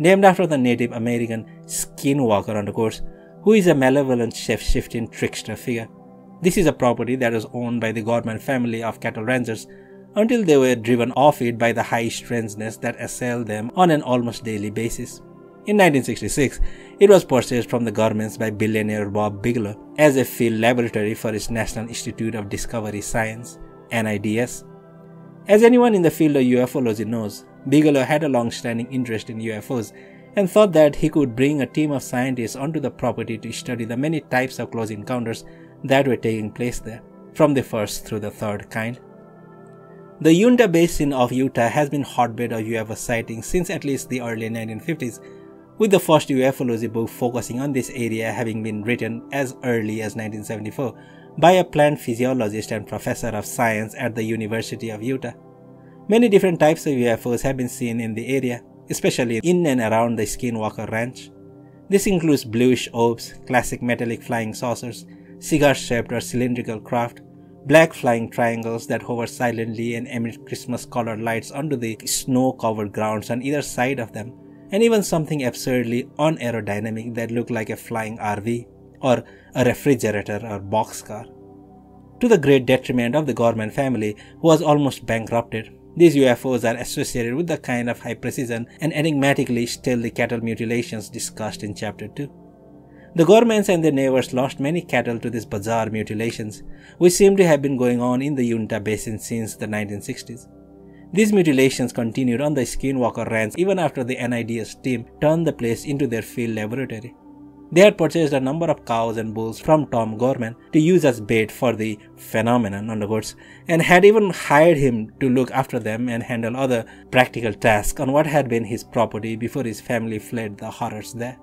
A: named after the Native American Skinwalker, who is a malevolent shape-shifting trickster figure. This is a property that was owned by the Gorman family of cattle ranchers until they were driven off it by the high strangeness that assailed them on an almost daily basis. In 1966, it was purchased from the Gormans by billionaire Bob Bigelow as a field laboratory for its National Institute of Discovery Science, NIDS. As anyone in the field of ufology knows, Bigelow had a long-standing interest in UFOs and thought that he could bring a team of scientists onto the property to study the many types of close encounters that were taking place there, from the first through the third kind. The Uintah Basin of Utah has been hotbed of UFO sightings since at least the early 1950s, with the first ufology book focusing on this area having been written as early as 1974 by a plant physiologist and professor of science at the University of Utah. Many different types of UFOs have been seen in the area, especially in and around the Skinwalker Ranch. This includes bluish orbs, classic metallic flying saucers, cigar-shaped or cylindrical craft, black flying triangles that hover silently and emit Christmas-colored lights onto the snow-covered grounds on either side of them, and even something absurdly unaerodynamic that looked like a flying RV or a refrigerator or boxcar. To the great detriment of the Gorman family, who was almost bankrupted, these UFOs are associated with the kind of high-precision and enigmatically stealthy cattle mutilations discussed in Chapter 2. The Gormans and their neighbors lost many cattle to these bizarre mutilations, which seem to have been going on in the Uintah Basin since the 1960s. These mutilations continued on the Skinwalker Ranch even after the NIDS team turned the place into their field laboratory. They had purchased a number of cows and bulls from Tom Gorman to use as bait for the phenomenon, and had even hired him to look after them and handle other practical tasks on what had been his property before his family fled the horrors there.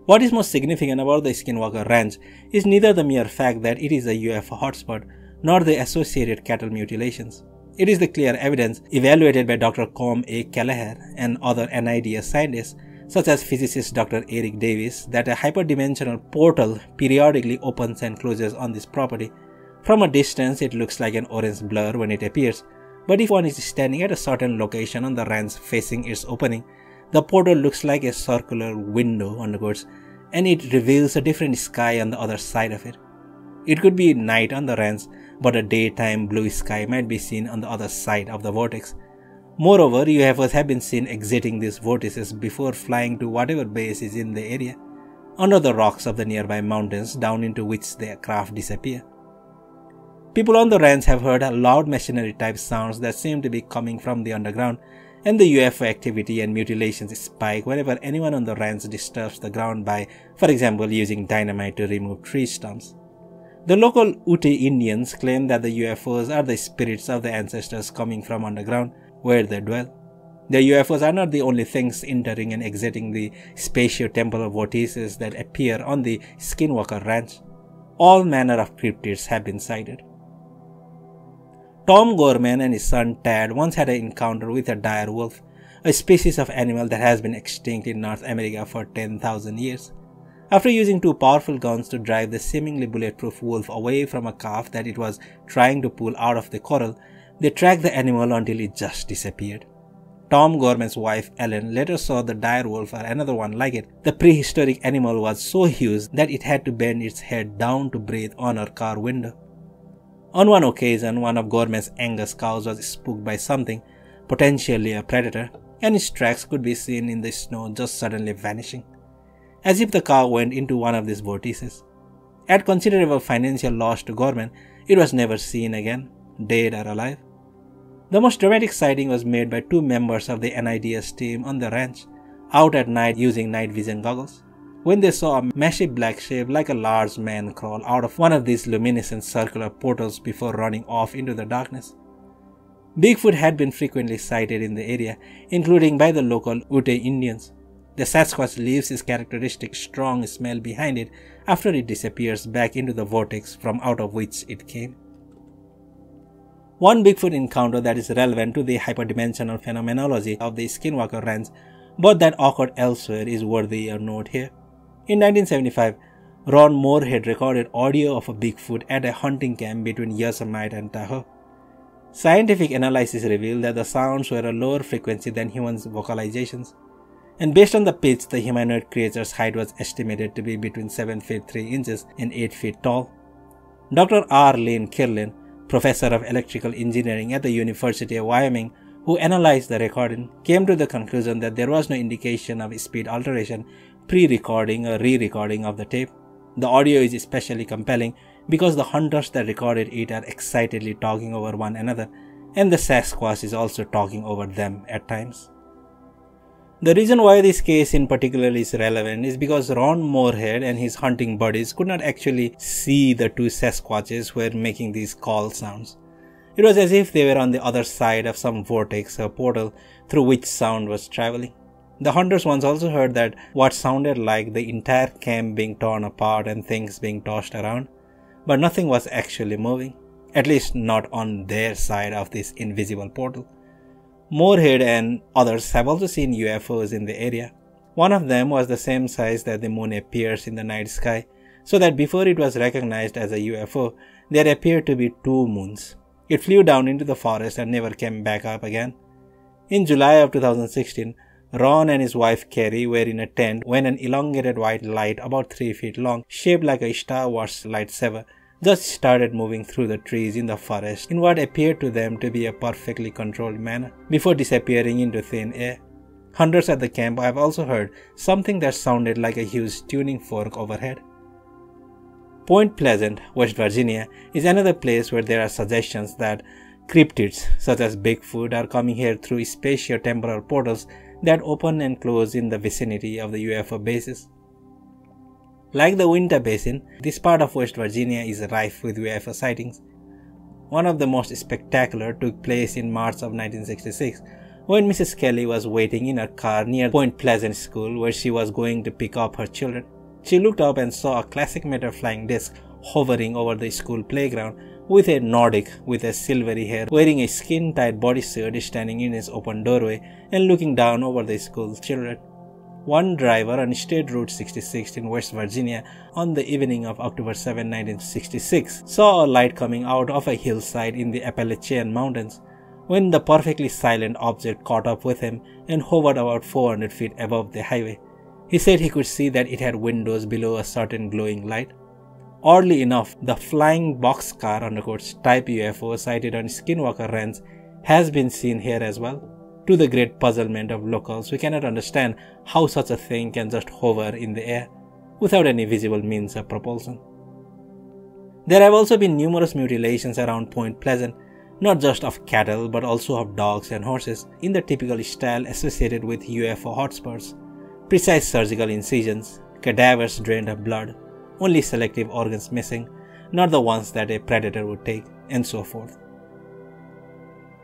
A: What is most significant about the Skinwalker Ranch is neither the mere fact that it is a UFO hotspot nor the associated cattle mutilations. It is the clear evidence, evaluated by Dr. Com A. Kelleher and other NIDS scientists, such as physicist Dr. Eric Davis, that a hyperdimensional portal periodically opens and closes on this property. From a distance, it looks like an orange blur when it appears, but if one is standing at a certain location on the ranch facing its opening, the portal looks like a circular window, and it reveals a different sky on the other side of it. It could be night on the ranch, but a daytime blue sky might be seen on the other side of the vortex. Moreover, UFOs have been seen exiting these vortices before flying to whatever base is in the area, under the rocks of the nearby mountains down into which their craft disappear. People on the ranch have heard loud machinery-type sounds that seem to be coming from the underground, and the UFO activity and mutilations spike whenever anyone on the ranch disturbs the ground by, for example, using dynamite to remove tree stumps. The local Ute Indians claim that the UFOs are the spirits of the ancestors coming from underground, where they dwell. The UFOs are not the only things entering and exiting the spatio-temporal vortices that appear on the Skinwalker Ranch. All manner of cryptids have been sighted. Tom Gorman and his son Tad once had an encounter with a dire wolf, a species of animal that has been extinct in North America for 10,000 years. After using two powerful guns to drive the seemingly bulletproof wolf away from a calf that it was trying to pull out of the corral, they tracked the animal until it just disappeared. Tom Gorman's wife Ellen later saw the dire wolf or another one like it. The prehistoric animal was so huge that it had to bend its head down to breathe on her car window. On one occasion, one of Gorman's Angus cows was spooked by something, potentially a predator, and its tracks could be seen in the snow just suddenly vanishing, as if the cow went into one of these vortices. At considerable financial loss to Gorman, it was never seen again, dead or alive. The most dramatic sighting was made by two members of the NIDS team on the ranch, out at night using night vision goggles, when they saw a massive black shape like a large man crawl out of one of these luminescent circular portals before running off into the darkness. Bigfoot had been frequently sighted in the area, including by the local Uintah Indians. The Sasquatch leaves his characteristic strong smell behind it after it disappears back into the vortex from out of which it came. One Bigfoot encounter that is relevant to the hyperdimensional phenomenology of the Skinwalker Ranch, but that occurred elsewhere, is worthy of note here. In 1975, Ron Moorhead recorded audio of a Bigfoot at a hunting camp between Yosemite and Tahoe. Scientific analysis revealed that the sounds were a lower frequency than humans' vocalizations, and based on the pitch, the humanoid creature's height was estimated to be between 7 feet 3 inches and 8 feet tall. Dr. R. Lynn Kirlin, professor of electrical engineering at the University of Wyoming, who analyzed the recording, came to the conclusion that there was no indication of speed alteration pre-recording or re-recording of the tape. The audio is especially compelling because the hunters that recorded it are excitedly talking over one another, and the Sasquatch is also talking over them at times. The reason why this case in particular is relevant is because Ron Moorhead and his hunting buddies could not actually see the two Sasquatches were making these call sounds. It was as if they were on the other side of some vortex or portal through which sound was traveling. The hunters once also heard that what sounded like the entire camp being torn apart and things being tossed around, but nothing was actually moving, at least not on their side of this invisible portal. Moorhead and others have also seen UFOs in the area. One of them was the same size that the moon appears in the night sky, so that before it was recognized as a UFO, there appeared to be two moons. It flew down into the forest and never came back up again. In July of 2016, Ron and his wife Carrie were in a tent when an elongated white light about 3 feet long, shaped like a Star Wars lightsaber, just started moving through the trees in the forest in what appeared to them to be a perfectly controlled manner, before disappearing into thin air. Hunters at the camp have also heard something that sounded like a huge tuning fork overhead. Point Pleasant, West Virginia, is another place where there are suggestions that cryptids, such as Bigfoot, are coming here through spatio-temporal portals that open and close in the vicinity of the UFO bases. Like the Uintah Basin, this part of West Virginia is rife with UFO sightings. One of the most spectacular took place in March of 1966, when Mrs. Kelly was waiting in her car near Point Pleasant School where she was going to pick up her children. She looked up and saw a classic metal flying disc hovering over the school playground, with a Nordic with a silvery hair wearing a skin-tight bodysuit standing in his open doorway and looking down over the school children. One driver on State Route 66 in West Virginia on the evening of October 7, 1966 saw a light coming out of a hillside in the Appalachian Mountains, when the perfectly silent object caught up with him and hovered about 400 feet above the highway. He said he could see that it had windows below a certain glowing light. Oddly enough, the flying boxcar type UFO sighted on Skinwalker Ranch has been seen here as well, to the great puzzlement of locals who cannot understand how such a thing can just hover in the air without any visible means of propulsion. There have also been numerous mutilations around Point Pleasant, not just of cattle but also of dogs and horses, in the typical style associated with UFO hotspots. Precise surgical incisions, cadavers drained of blood, only selective organs missing, not the ones that a predator would take, and so forth.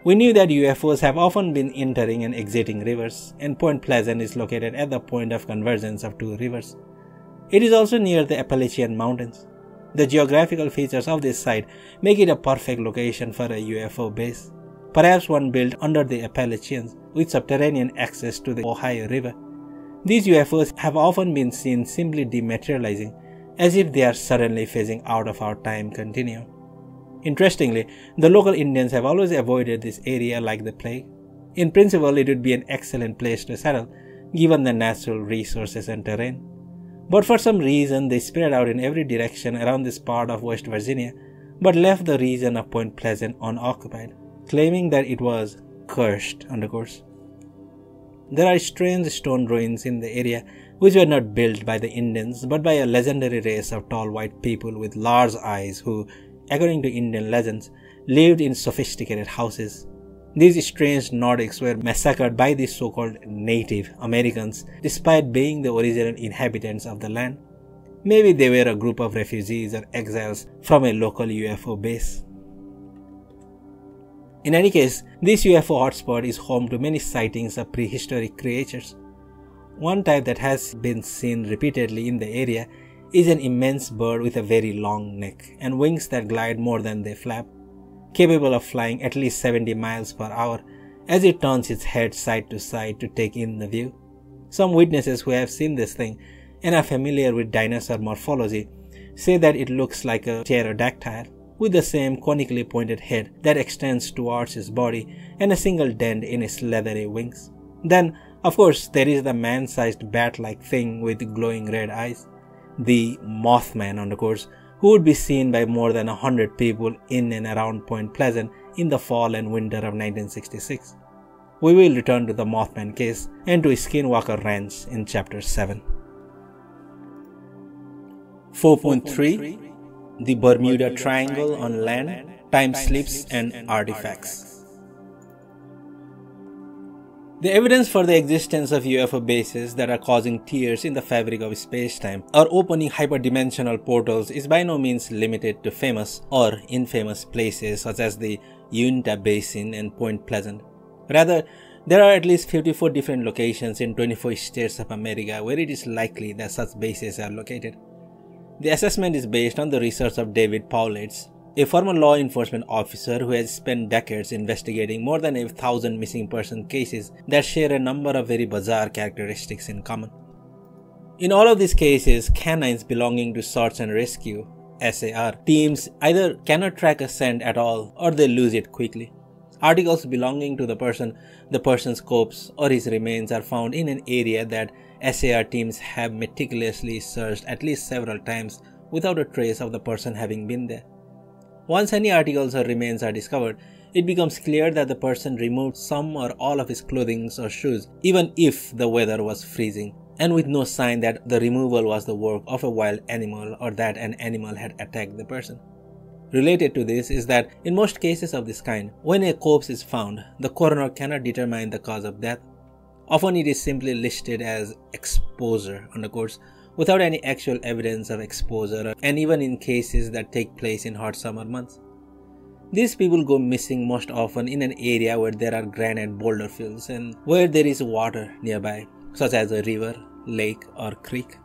A: We knew that UFOs have often been entering and exiting rivers, and Point Pleasant is located at the point of convergence of two rivers. It is also near the Appalachian Mountains. The geographical features of this site make it a perfect location for a UFO base, perhaps one built under the Appalachians with subterranean access to the Ohio River. These UFOs have often been seen simply dematerializing, as if they are suddenly phasing out of our time continuum. Interestingly, the local Indians have always avoided this area like the plague. In principle, it would be an excellent place to settle, given the natural resources and terrain. But for some reason, they spread out in every direction around this part of West Virginia, but left the region of Point Pleasant unoccupied, claiming that it was cursed. There are strange stone ruins in the area which were not built by the Indians but by a legendary race of tall white people with large eyes who, according to Indian legends, lived in sophisticated houses. These strange Nordics were massacred by the so-called Native Americans despite being the original inhabitants of the land. Maybe they were a group of refugees or exiles from a local UFO base. In any case, this UFO hotspot is home to many sightings of prehistoric creatures. One type that has been seen repeatedly in the area is an immense bird with a very long neck and wings that glide more than they flap, capable of flying at least 70 miles per hour as it turns its head side to side to take in the view. Some witnesses who have seen this thing and are familiar with dinosaur morphology say that it looks like a pterodactyl with the same conically pointed head that extends towards its body and a single dent in its leathery wings. Then, of course, there is the man-sized bat-like thing with glowing red eyes, the Mothman, who would be seen by more than 100 people in and around Point Pleasant in the fall and winter of 1966. We will return to the Mothman case and to Skinwalker Ranch in Chapter 7. 4.3 The Bermuda Triangle on Land, Time Slips and Artifacts. The evidence for the existence of UFO bases that are causing tears in the fabric of space-time or opening hyperdimensional portals is by no means limited to famous or infamous places such as the Uintah Basin and Point Pleasant. Rather, there are at least 54 different locations in 24 states of America where it is likely that such bases are located. The assessment is based on the research of David Pauletz, a former law enforcement officer who has spent decades investigating more than 1,000 missing person cases that share a number of very bizarre characteristics in common. In all of these cases, canines belonging to search and rescue (SAR) teams either cannot track a scent at all or they lose it quickly. Articles belonging to the person's corpse or his remains are found in an area that SAR teams have meticulously searched at least several times without a trace of the person having been there. Once any articles or remains are discovered, it becomes clear that the person removed some or all of his clothing or shoes, even if the weather was freezing, and with no sign that the removal was the work of a wild animal or that an animal had attacked the person. Related to this is that in most cases of this kind, when a corpse is found, the coroner cannot determine the cause of death. Often it is simply listed as exposure, without any actual evidence of exposure, and even in cases that take place in hot summer months. These people go missing most often in an area where there are granite boulder fields and where there is water nearby, such as a river, lake, or creek.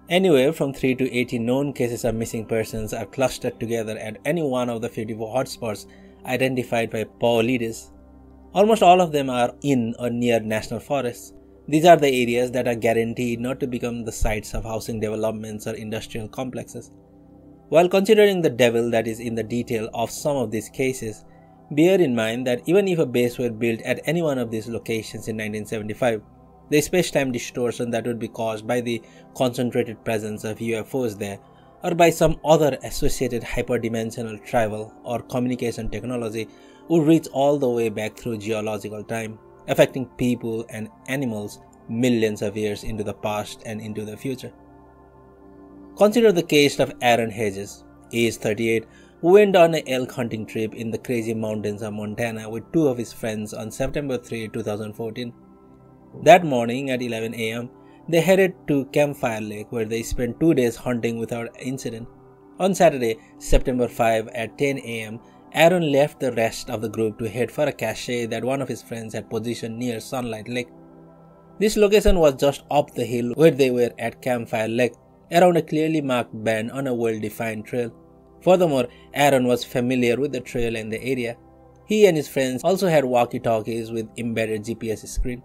A: Anywhere from 3 to 80 known cases of missing persons are clustered together at any one of the 54 hotspots identified by Pauletz. Almost all of them are in or near national forests. These are the areas that are guaranteed not to become the sites of housing developments or industrial complexes. While considering the devil that is in the detail of some of these cases, bear in mind that even if a base were built at any one of these locations in 1975, the space-time distortion that would be caused by the concentrated presence of UFOs there or by some other associated hyperdimensional travel or communication technology would reach all the way back through geological time, affecting people and animals millions of years into the past and into the future. Consider the case of Aaron Hedges, age 38, who went on an elk hunting trip in the crazy mountains of Montana with two of his friends on September 3, 2014. That morning at 11 a.m., they headed to Campfire Lake where they spent 2 days hunting without incident. On Saturday, September 5 at 10 a.m., Aaron left the rest of the group to head for a cache that one of his friends had positioned near Sunlight Lake. This location was just up the hill where they were at Campfire Lake, around a clearly marked bend on a well-defined trail. Furthermore, Aaron was familiar with the trail and the area. He and his friends also had walkie-talkies with embedded GPS screen.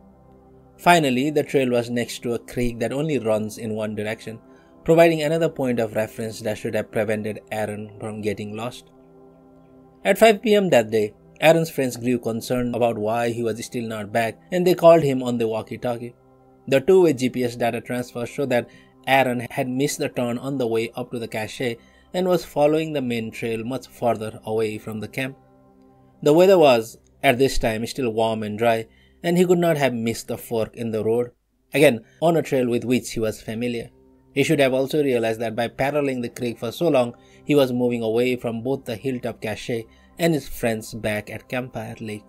A: Finally, the trail was next to a creek that only runs in one direction, providing another point of reference that should have prevented Aaron from getting lost. At 5 p.m. that day, Aaron's friends grew concerned about why he was still not back and they called him on the walkie-talkie. The two-way GPS data transfer showed that Aaron had missed the turn on the way up to the cache and was following the main trail much farther away from the camp. The weather was, at this time, still warm and dry, and he could not have missed the fork in the road, again on a trail with which he was familiar. He should have also realized that by paralleling the creek for so long, he was moving away from both the hilltop cache and his friends back at Campfire Lake.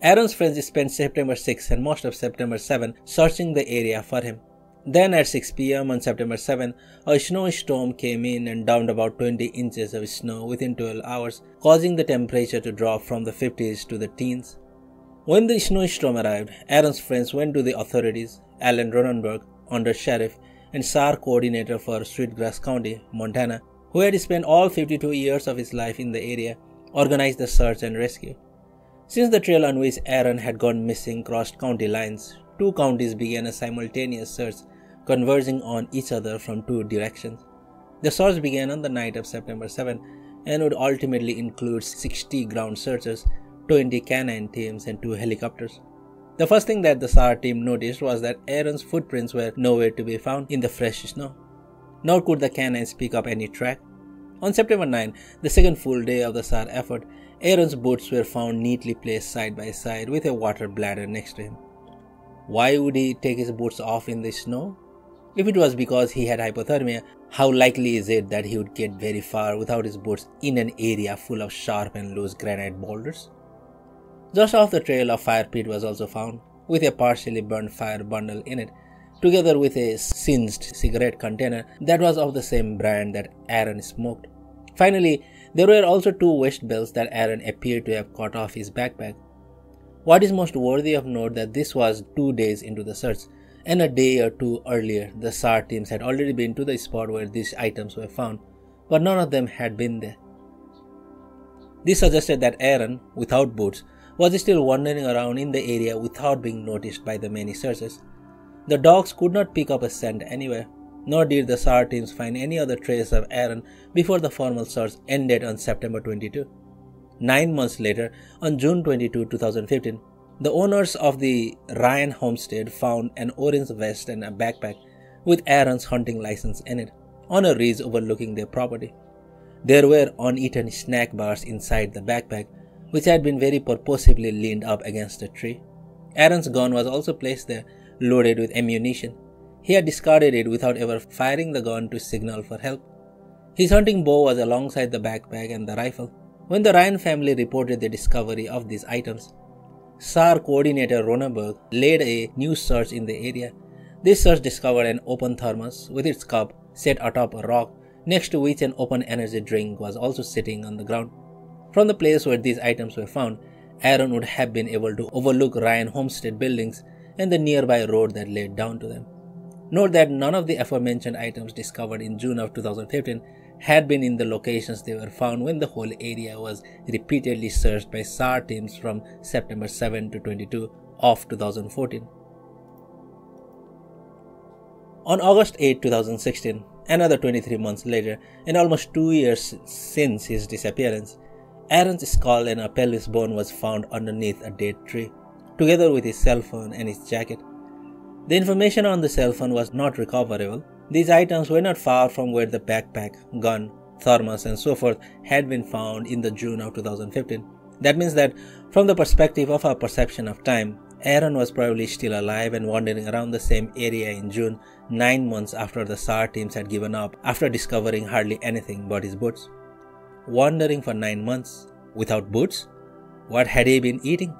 A: Aaron's friends spent September 6 and most of September 7 searching the area for him. Then at 6 p.m. on September 7, a snowstorm came in and dumped about 20 inches of snow within 12 hours, causing the temperature to drop from the 50s to the teens. When the snowstorm arrived, Aaron's friends went to the authorities. Alan Ronenberg, under sheriff and SAR coordinator for Sweetgrass County, Montana, who had spent all 52 years of his life in the area, organized the search and rescue. Since the trail on which Aaron had gone missing crossed county lines, two counties began a simultaneous search, converging on each other from two directions. The search began on the night of September 7 and would ultimately include 60 ground searchers, 20 canine teams, and 2 helicopters. The first thing that the SAR team noticed was that Aaron's footprints were nowhere to be found in the fresh snow, nor could the canines pick up any track. On September 9, the second full day of the SAR effort, Aaron's boots were found neatly placed side by side with a water bladder next to him. Why would he take his boots off in the snow? If it was because he had hypothermia, how likely is it that he would get very far without his boots in an area full of sharp and loose granite boulders? Just off the trail, a fire pit was also found, with a partially burned fire bundle in it, together with a singed cigarette container that was of the same brand that Aaron smoked. Finally, there were also 2 vest belts that Aaron appeared to have cut off his backpack. What is most worthy of note that this was 2 days into the search, and a day or 2 earlier the SAR teams had already been to the spot where these items were found, but none of them had been there. This suggested that Aaron, without boots, was still wandering around in the area without being noticed by the many searchers. The dogs could not pick up a scent anywhere, nor did the SAR teams find any other trace of Aaron before the formal search ended on September 22. 9 months later, on June 22, 2015, the owners of the Ryan homestead found an orange vest and a backpack with Aaron's hunting license in it, on a ridge overlooking their property. There were uneaten snack bars inside the backpack, which had been very purposefully leaned up against a tree. Aaron's gun was also placed there, loaded with ammunition. He had discarded it without ever firing the gun to signal for help. His hunting bow was alongside the backpack and the rifle. When the Ryan family reported the discovery of these items, SAR coordinator Ronenberg led a new search in the area. This search discovered an open thermos with its cup set atop a rock, next to which an open energy drink was also sitting on the ground. From the place where these items were found, Aaron would have been able to overlook Ryan homestead buildings and the nearby road that led down to them. Note that none of the aforementioned items discovered in June of 2015 had been in the locations they were found when the whole area was repeatedly searched by SAR teams from September 7 to 22 of 2014. On August 8, 2016, another 23 months later, and almost 2 years since his disappearance, Aaron's skull and a pelvis bone was found underneath a dead tree, together with his cell phone and his jacket. The information on the cell phone was not recoverable. These items were not far from where the backpack, gun, thermos, and so forth had been found in the June of 2015. That means that, from the perspective of our perception of time, Aaron was probably still alive and wandering around the same area in June, 9 months after the SAR teams had given up after discovering hardly anything but his boots. Wandering for 9 months without boots? What had he been eating?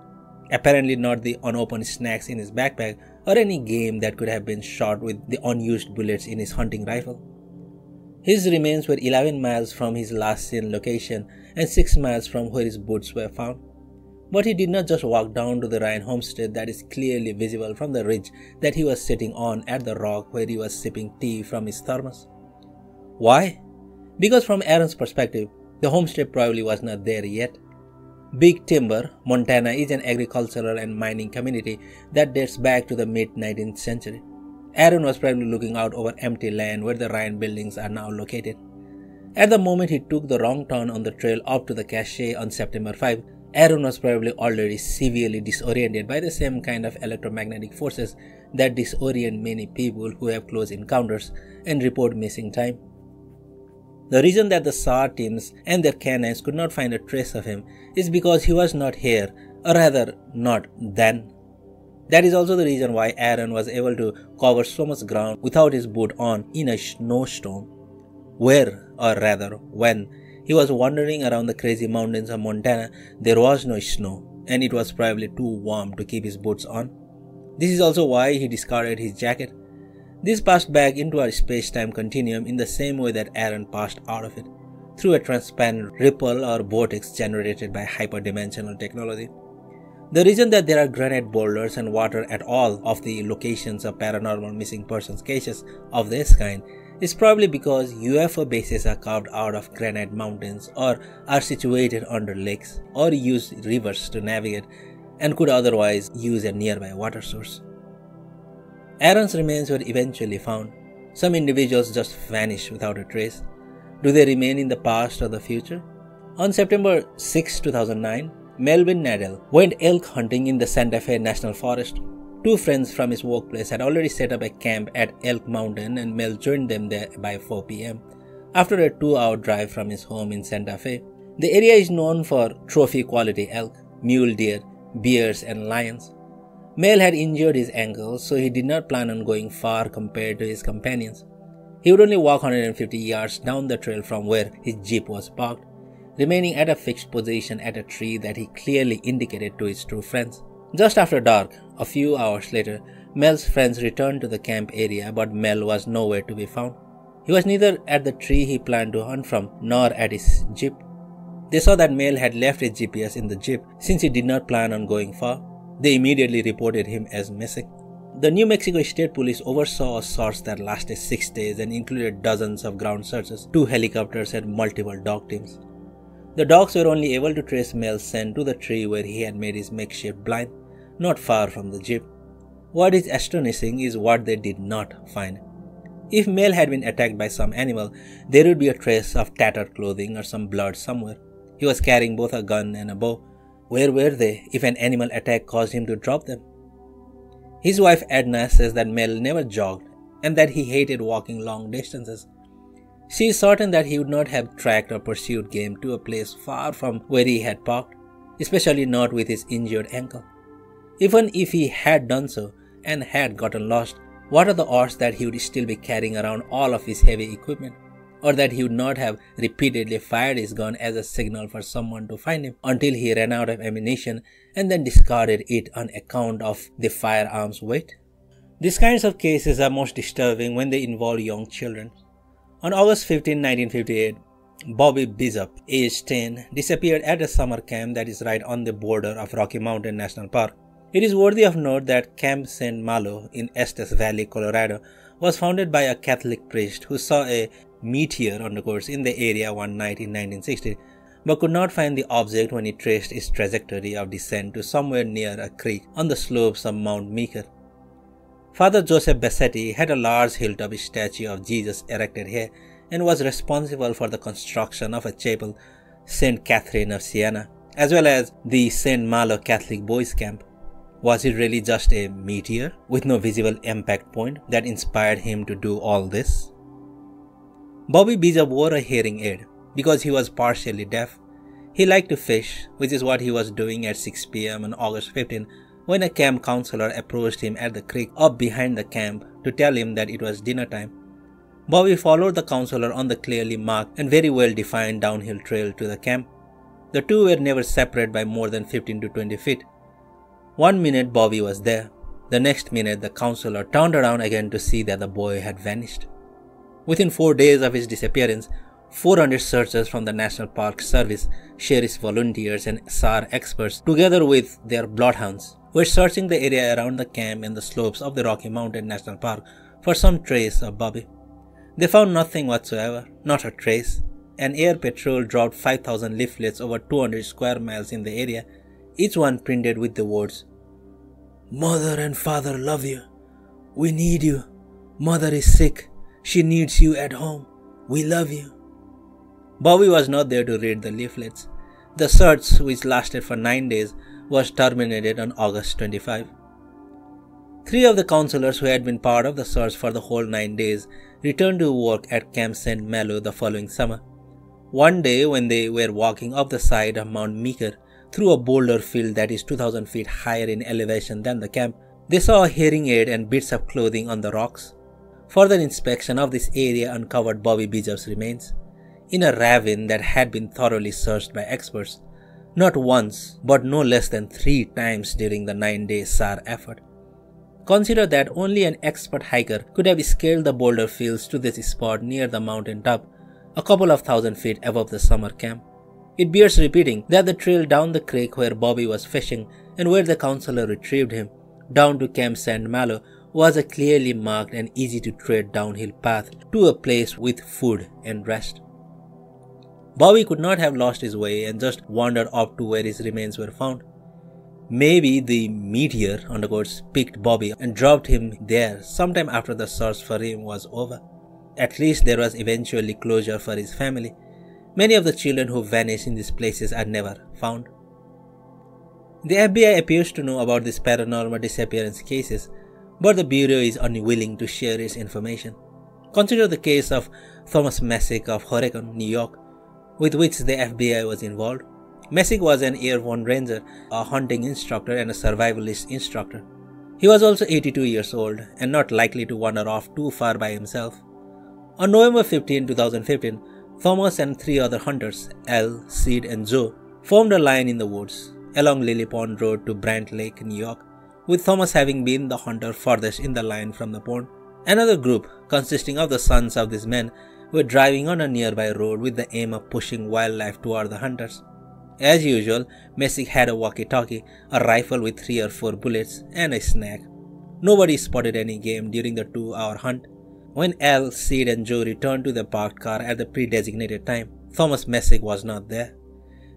A: Apparently not the unopened snacks in his backpack or any game that could have been shot with the unused bullets in his hunting rifle. His remains were 11 miles from his last seen location and 6 miles from where his boots were found. But he did not just walk down to the Ryan homestead that is clearly visible from the ridge that he was sitting on at the rock where he was sipping tea from his thermos. Why? Because from Aaron's perspective, the homestead probably was not there yet. Big Timber, Montana is an agricultural and mining community that dates back to the mid-19th century. Aaron was probably looking out over empty land where the Ryan buildings are now located. At the moment he took the wrong turn on the trail up to the cache on September 5, Aaron was probably already severely disoriented by the same kind of electromagnetic forces that disorient many people who have close encounters and report missing time. The reason that the SAR teams and their canines could not find a trace of him is because he was not here, or rather not then. That is also the reason why Aaron was able to cover so much ground without his boot on in a snowstorm, where, or rather when, he was wandering around the crazy mountains of Montana. There was no snow, and it was probably too warm to keep his boots on. This is also why he discarded his jacket. This passed back into our space-time continuum in the same way that Aaron passed out of it, through a transparent ripple or vortex generated by hyperdimensional technology. The reason that there are granite boulders and water at all of the locations of paranormal missing persons cases of this kind is probably because UFO bases are carved out of granite mountains or are situated under lakes or use rivers to navigate and could otherwise use a nearby water source. Aaron's remains were eventually found. Some individuals just vanish without a trace. Do they remain in the past or the future? On September 6, 2009, Melvin Nadell went elk hunting in the Santa Fe National Forest. Two friends from his workplace had already set up a camp at Elk Mountain, and Mel joined them there by 4 p.m. after a 2-hour drive from his home in Santa Fe. The area is known for trophy-quality elk, mule deer, bears, and lions. Mel had injured his ankle, so he did not plan on going far compared to his companions. He would only walk 150 yards down the trail from where his jeep was parked, remaining at a fixed position at a tree that he clearly indicated to his two friends. Just after dark, a few hours later, Mel's friends returned to the camp area, but Mel was nowhere to be found. He was neither at the tree he planned to hunt from, nor at his jeep. They saw that Mel had left his GPS in the jeep, since he did not plan on going far. They immediately reported him as missing. The New Mexico State Police oversaw a search that lasted 6 days and included dozens of ground searches, 2 helicopters, and multiple dog teams. The dogs were only able to trace Mel's scent to the tree where he had made his makeshift blind, not far from the jeep. What is astonishing is what they did not find. If Mel had been attacked by some animal, there would be a trace of tattered clothing or some blood somewhere. He was carrying both a gun and a bow. Where were they if an animal attack caused him to drop them? His wife Edna says that Mel never jogged and that he hated walking long distances. She is certain that he would not have tracked or pursued game to a place far from where he had parked, especially not with his injured ankle. Even if he had done so and had gotten lost, what are the odds that he would still be carrying around all of his heavy equipment, or that he would not have repeatedly fired his gun as a signal for someone to find him until he ran out of ammunition and then discarded it on account of the firearm's weight? These kinds of cases are most disturbing when they involve young children. On August 15, 1958, Bobby Bishop, aged 10, disappeared at a summer camp that is right on the border of Rocky Mountain National Park. It is worthy of note that Camp St. Malo in Estes Valley, Colorado, was founded by a Catholic priest who saw a meteor on the course in the area one night in 1960, but could not find the object when he traced its trajectory of descent to somewhere near a creek on the slopes of Mount Meeker. Father Joseph Bassetti had a large hilltop statue of Jesus erected here and was responsible for the construction of a chapel, St. Catherine of Siena, as well as the St. Malo Catholic Boys Camp. Was it really just a meteor with no visible impact point that inspired him to do all this? Bobby Bishop wore a hearing aid because he was partially deaf. He liked to fish, which is what he was doing at 6 p.m. on August 15 when a camp counselor approached him at the creek up behind the camp to tell him that it was dinner time. Bobby followed the counselor on the clearly marked and very well defined downhill trail to the camp. The two were never separate by more than 15 to 20 feet. 1 minute Bobby was there. The next minute the counselor turned around again to see that the boy had vanished. Within 4 days of his disappearance, 400 searchers from the National Park Service, sheriff's volunteers and SAR experts, together with their bloodhounds, were searching the area around the camp and the slopes of the Rocky Mountain National Park for some trace of Bobby. They found nothing whatsoever, not a trace. An air patrol dropped 5,000 leaflets over 200 square miles in the area, each one printed with the words, "Mother and father love you. We need you. Mother is sick. She needs you at home. We love you." Bobby was not there to read the leaflets. The search, which lasted for 9 days, was terminated on August 25. 3 of the counselors who had been part of the search for the whole 9 days returned to work at Camp St. Malo the following summer. One day when they were walking up the side of Mount Meeker through a boulder field that is 2,000 feet higher in elevation than the camp, they saw a hearing aid and bits of clothing on the rocks. Further inspection of this area uncovered Bobby Bijav's remains in a ravine that had been thoroughly searched by experts, not once but no less than 3 times during the 9-day SAR effort. Consider that only an expert hiker could have scaled the boulder fields to this spot near the mountain top, a couple of thousand feet above the summer camp. It bears repeating that the trail down the creek where Bobby was fishing and where the counselor retrieved him, down to Camp St. Malo, was a clearly marked and easy to tread downhill path to a place with food and rest. Bobby could not have lost his way and just wandered up to where his remains were found. Maybe the meteor picked Bobby and dropped him there sometime after the search for him was over. At least there was eventually closure for his family. Many of the children who vanished in these places are never found. The FBI appears to know about these paranormal disappearance cases, but the Bureau is unwilling to share its information. Consider the case of Thomas Messick of Horicon, New York, with which the FBI was involved. Messick was an airborne ranger, a hunting instructor and a survivalist instructor. He was also 82 years old and not likely to wander off too far by himself. On November 15, 2015, Thomas and 3 other hunters, Al, Sid and Joe, formed a line in the woods along Lily Pond Road to Brant Lake, New York, with Thomas having been the hunter farthest in the line from the pond. Another group, consisting of the sons of these men, were driving on a nearby road with the aim of pushing wildlife toward the hunters. As usual, Messick had a walkie-talkie, a rifle with 3 or 4 bullets, and a snack. Nobody spotted any game during the 2-hour hunt. When Al, Sid and Joe returned to the parked car at the pre-designated time, Thomas Messick was not there.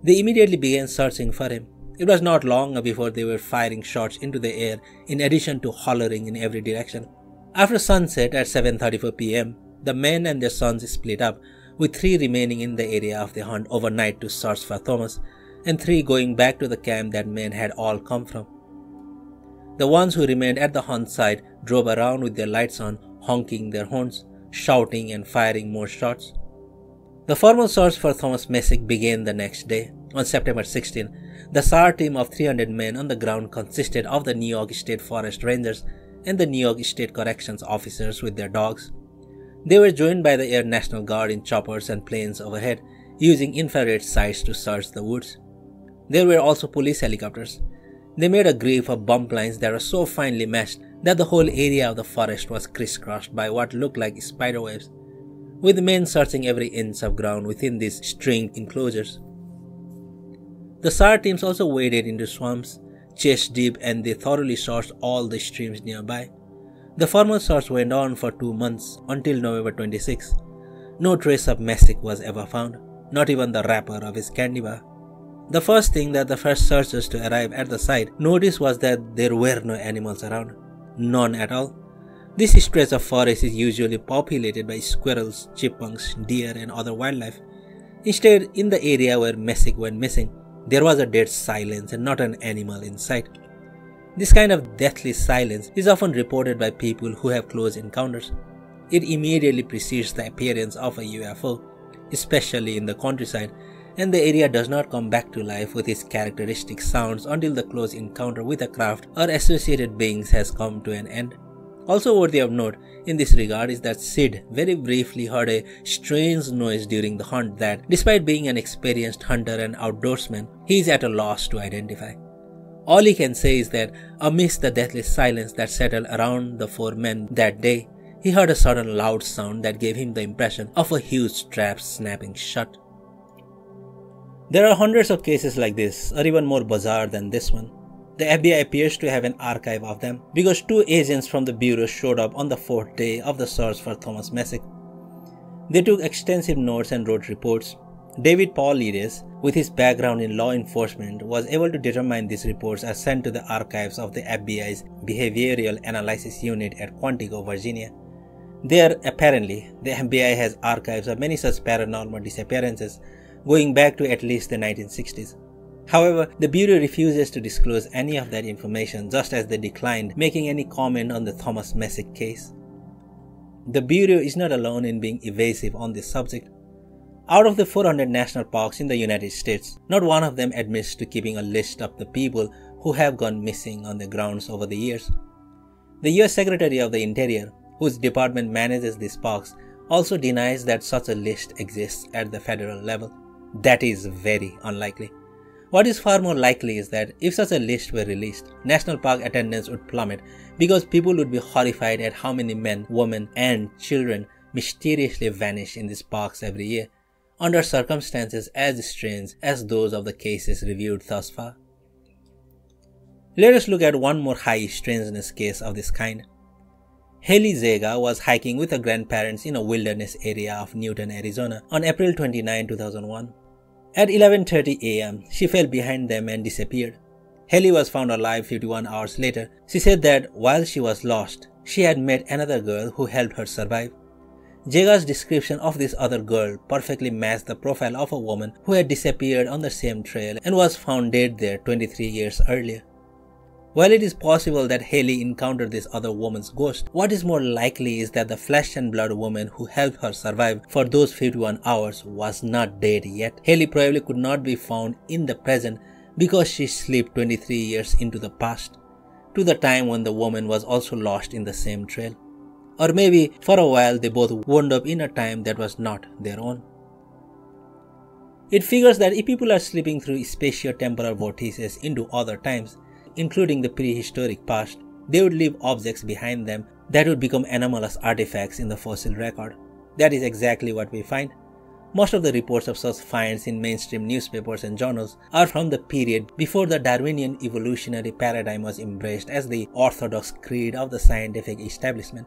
A: They immediately began searching for him. It was not long before they were firing shots into the air in addition to hollering in every direction. After sunset at 7:34 p.m., the men and their sons split up, with 3 remaining in the area of the hunt overnight to search for Thomas, and 3 going back to the camp that men had all come from. The ones who remained at the hunt site drove around with their lights on, honking their horns, shouting and firing more shots. The formal search for Thomas Messick began the next day. On September 16, the SAR team of 300 men on the ground consisted of the New York State Forest Rangers and the New York State Corrections officers with their dogs. They were joined by the Air National Guard in choppers and planes overhead, using infrared sights to search the woods. There were also police helicopters. They made a grave of bump lines that were so finely meshed that the whole area of the forest was crisscrossed by what looked like spiderwebs, with men searching every inch of ground within these stringed enclosures. The SAR teams also waded into swamps, chest deep, and they thoroughly searched all the streams nearby. The formal search went on for 2 months until November 26. No trace of Messick was ever found, not even the wrapper of his candy bar. The first thing that the first searchers to arrive at the site noticed was that there were no animals around. None at all. This stretch of forest is usually populated by squirrels, chipmunks, deer, and other wildlife. Instead, in the area where Messick went missing, there was a dead silence and not an animal in sight. This kind of deathly silence is often reported by people who have close encounters. It immediately precedes the appearance of a UFO, especially in the countryside, and the area does not come back to life with its characteristic sounds until the close encounter with a craft or associated beings has come to an end. Also worthy of note in this regard is that Sid very briefly heard a strange noise during the hunt that, despite being an experienced hunter and outdoorsman, he is at a loss to identify. All he can say is that amidst the deathly silence that settled around the 4 men that day, he heard a sudden loud sound that gave him the impression of a huge trap snapping shut. There are hundreds of cases like this, or even more bizarre than this one. The FBI appears to have an archive of them because 2 agents from the Bureau showed up on the 4th day of the search for Thomas Messick. They took extensive notes and wrote reports. David Paulides, with his background in law enforcement, was able to determine these reports are sent to the archives of the FBI's Behavioral Analysis Unit at Quantico, Virginia. There, apparently, the FBI has archives of many such paranormal disappearances going back to at least the 1960s. However, the Bureau refuses to disclose any of that information, just as they declined making any comment on the Thomas Messick case. The Bureau is not alone in being evasive on this subject. Out of the 400 national parks in the United States, not one of them admits to keeping a list of the people who have gone missing on the grounds over the years. The US Secretary of the Interior, whose department manages these parks, also denies that such a list exists at the federal level. That is very unlikely. What is far more likely is that if such a list were released, national park attendance would plummet because people would be horrified at how many men, women, and children mysteriously vanish in these parks every year, under circumstances as strange as those of the cases reviewed thus far. Let us look at one more high strangeness case of this kind. Haley Zega was hiking with her grandparents in a wilderness area of Newton, Arizona on April 29, 2001. At 11:30 a.m., she fell behind them and disappeared. Haley was found alive 51 hours later. She said that while she was lost, she had met another girl who helped her survive. Zega's description of this other girl perfectly matched the profile of a woman who had disappeared on the same trail and was found dead there 23 years earlier. While it is possible that Haley encountered this other woman's ghost, what is more likely is that the flesh and blood woman who helped her survive for those 51 hours was not dead yet. Haley probably could not be found in the present because she slipped 23 years into the past, to the time when the woman was also lost in the same trail. Or maybe for a while they both wound up in a time that was not their own. It figures that if people are slipping through spatio-temporal vortices into other times, including the prehistoric past, they would leave objects behind them that would become anomalous artifacts in the fossil record. That is exactly what we find. Most of the reports of such finds in mainstream newspapers and journals are from the period before the Darwinian evolutionary paradigm was embraced as the orthodox creed of the scientific establishment.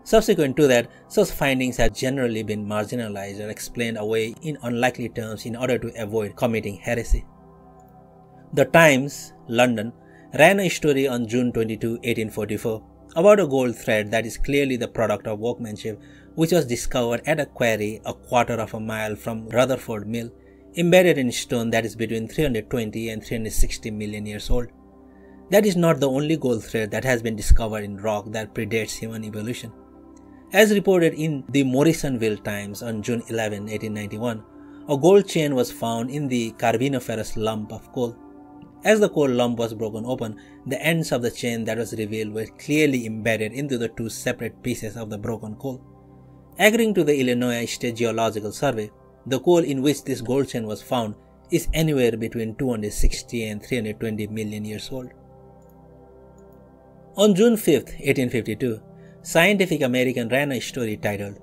A: Subsequent to that, such findings have generally been marginalized or explained away in unlikely terms in order to avoid committing heresy. The Times, London, ran a story on June 22, 1844 about a gold thread that is clearly the product of workmanship, which was discovered at a quarry a quarter of a mile from Rutherford Mill, embedded in stone that is between 320 and 360 million years old. That is not the only gold thread that has been discovered in rock that predates human evolution. As reported in the Morrisonville Times on June 11, 1891, a gold chain was found in the carboniferous lump of coal. As the coal lump was broken open, the ends of the chain that was revealed were clearly embedded into the two separate pieces of the broken coal. According to the Illinois State Geological Survey, the coal in which this gold chain was found is anywhere between 260 and 320 million years old. On June 5, 1852, Scientific American ran a story titled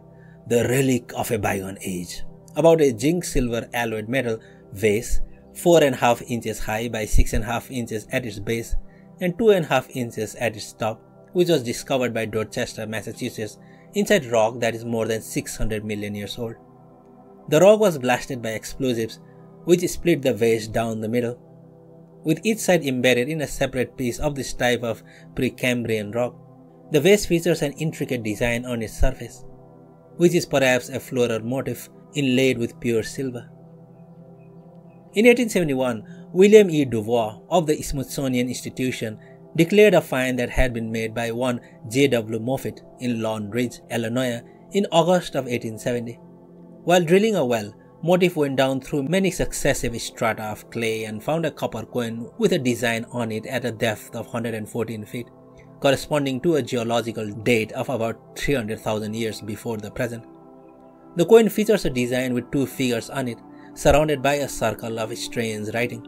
A: "The Relic of a Bygone Age" about a zinc-silver alloyed metal vase 4.5 inches high by 6.5 inches at its base and 2.5 inches at its top, which was discovered by Dorchester, Massachusetts, inside rock that is more than 600 million years old. The rock was blasted by explosives, which split the vase down the middle, with each side embedded in a separate piece of this type of Precambrian rock. The vase features an intricate design on its surface, which is perhaps a floral motif inlaid with pure silver. In 1871, William E. Dubois of the Smithsonian Institution declared a find that had been made by one J. W. Moffitt in Long Ridge, Illinois in August of 1870. While drilling a well, Moffitt went down through many successive strata of clay and found a copper coin with a design on it at a depth of 114 feet, corresponding to a geological date of about 300,000 years before the present. The coin features a design with two figures on it, surrounded by a circle of strange writing.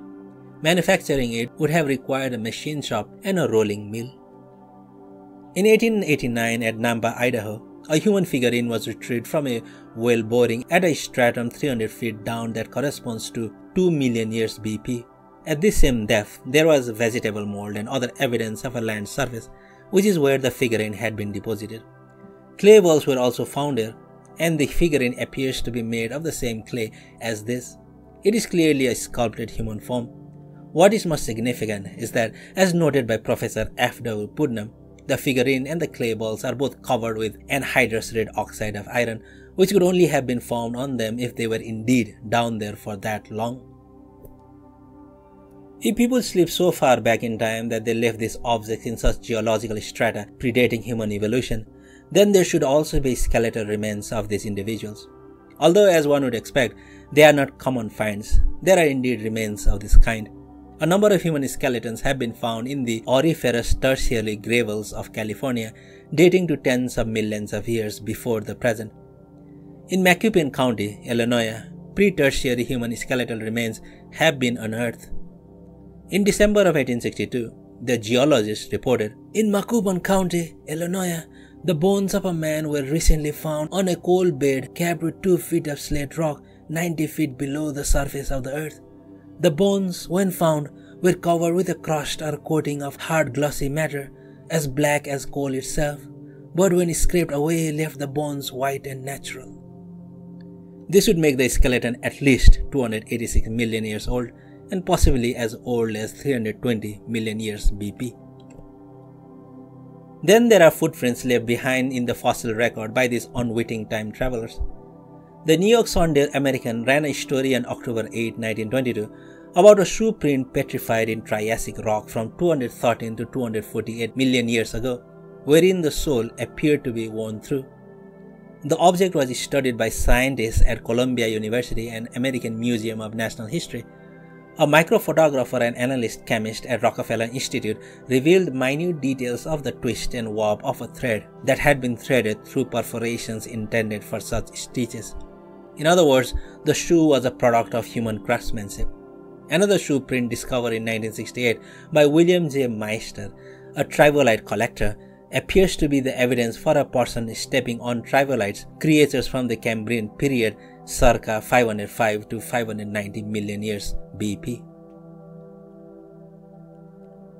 A: Manufacturing it would have required a machine shop and a rolling mill. In 1889 at Nampa, Idaho, a human figurine was retrieved from a well boring at a stratum 300 feet down that corresponds to 2 million years BP. At this same depth, there was vegetable mold and other evidence of a land surface, which is where the figurine had been deposited. Clay balls were also found here, and the figurine appears to be made of the same clay as this. It is clearly a sculpted human form. What is most significant is that, as noted by Professor F. W. Putnam, the figurine and the clay balls are both covered with anhydrous red oxide of iron, which could only have been found on them if they were indeed down there for that long. If people slip so far back in time that they left these objects in such geological strata predating human evolution, then there should also be skeletal remains of these individuals. Although, as one would expect, they are not common finds, there are indeed remains of this kind. A number of human skeletons have been found in the auriferous tertiary gravels of California, dating to tens of millions of years before the present. In Macoupin County, Illinois, pre-tertiary human skeletal remains have been unearthed. In December of 1862, the geologists reported, "In Macoupin County, Illinois, the bones of a man were recently found on a coal bed capped with 2 feet of slate rock 90 feet below the surface of the earth. The bones, when found, were covered with a crust or coating of hard glossy matter, as black as coal itself, but when scraped away left the bones white and natural." This would make the skeleton at least 286 million years old and possibly as old as 320 million years BP. Then there are footprints left behind in the fossil record by these unwitting time travelers. The New York Sunday American ran a story on October 8, 1922 about a shoe print petrified in Triassic rock from 213 to 248 million years ago, wherein the sole appeared to be worn through. The object was studied by scientists at Columbia University and American Museum of Natural History. A microphotographer and analyst chemist at Rockefeller Institute revealed minute details of the twist and warp of a thread that had been threaded through perforations intended for such stitches. In other words, the shoe was a product of human craftsmanship. Another shoe print discovered in 1968 by William J. Meister, a tribolite collector, appears to be the evidence for a person stepping on tribolites, creatures from the Cambrian period circa 505 to 590 million years BP.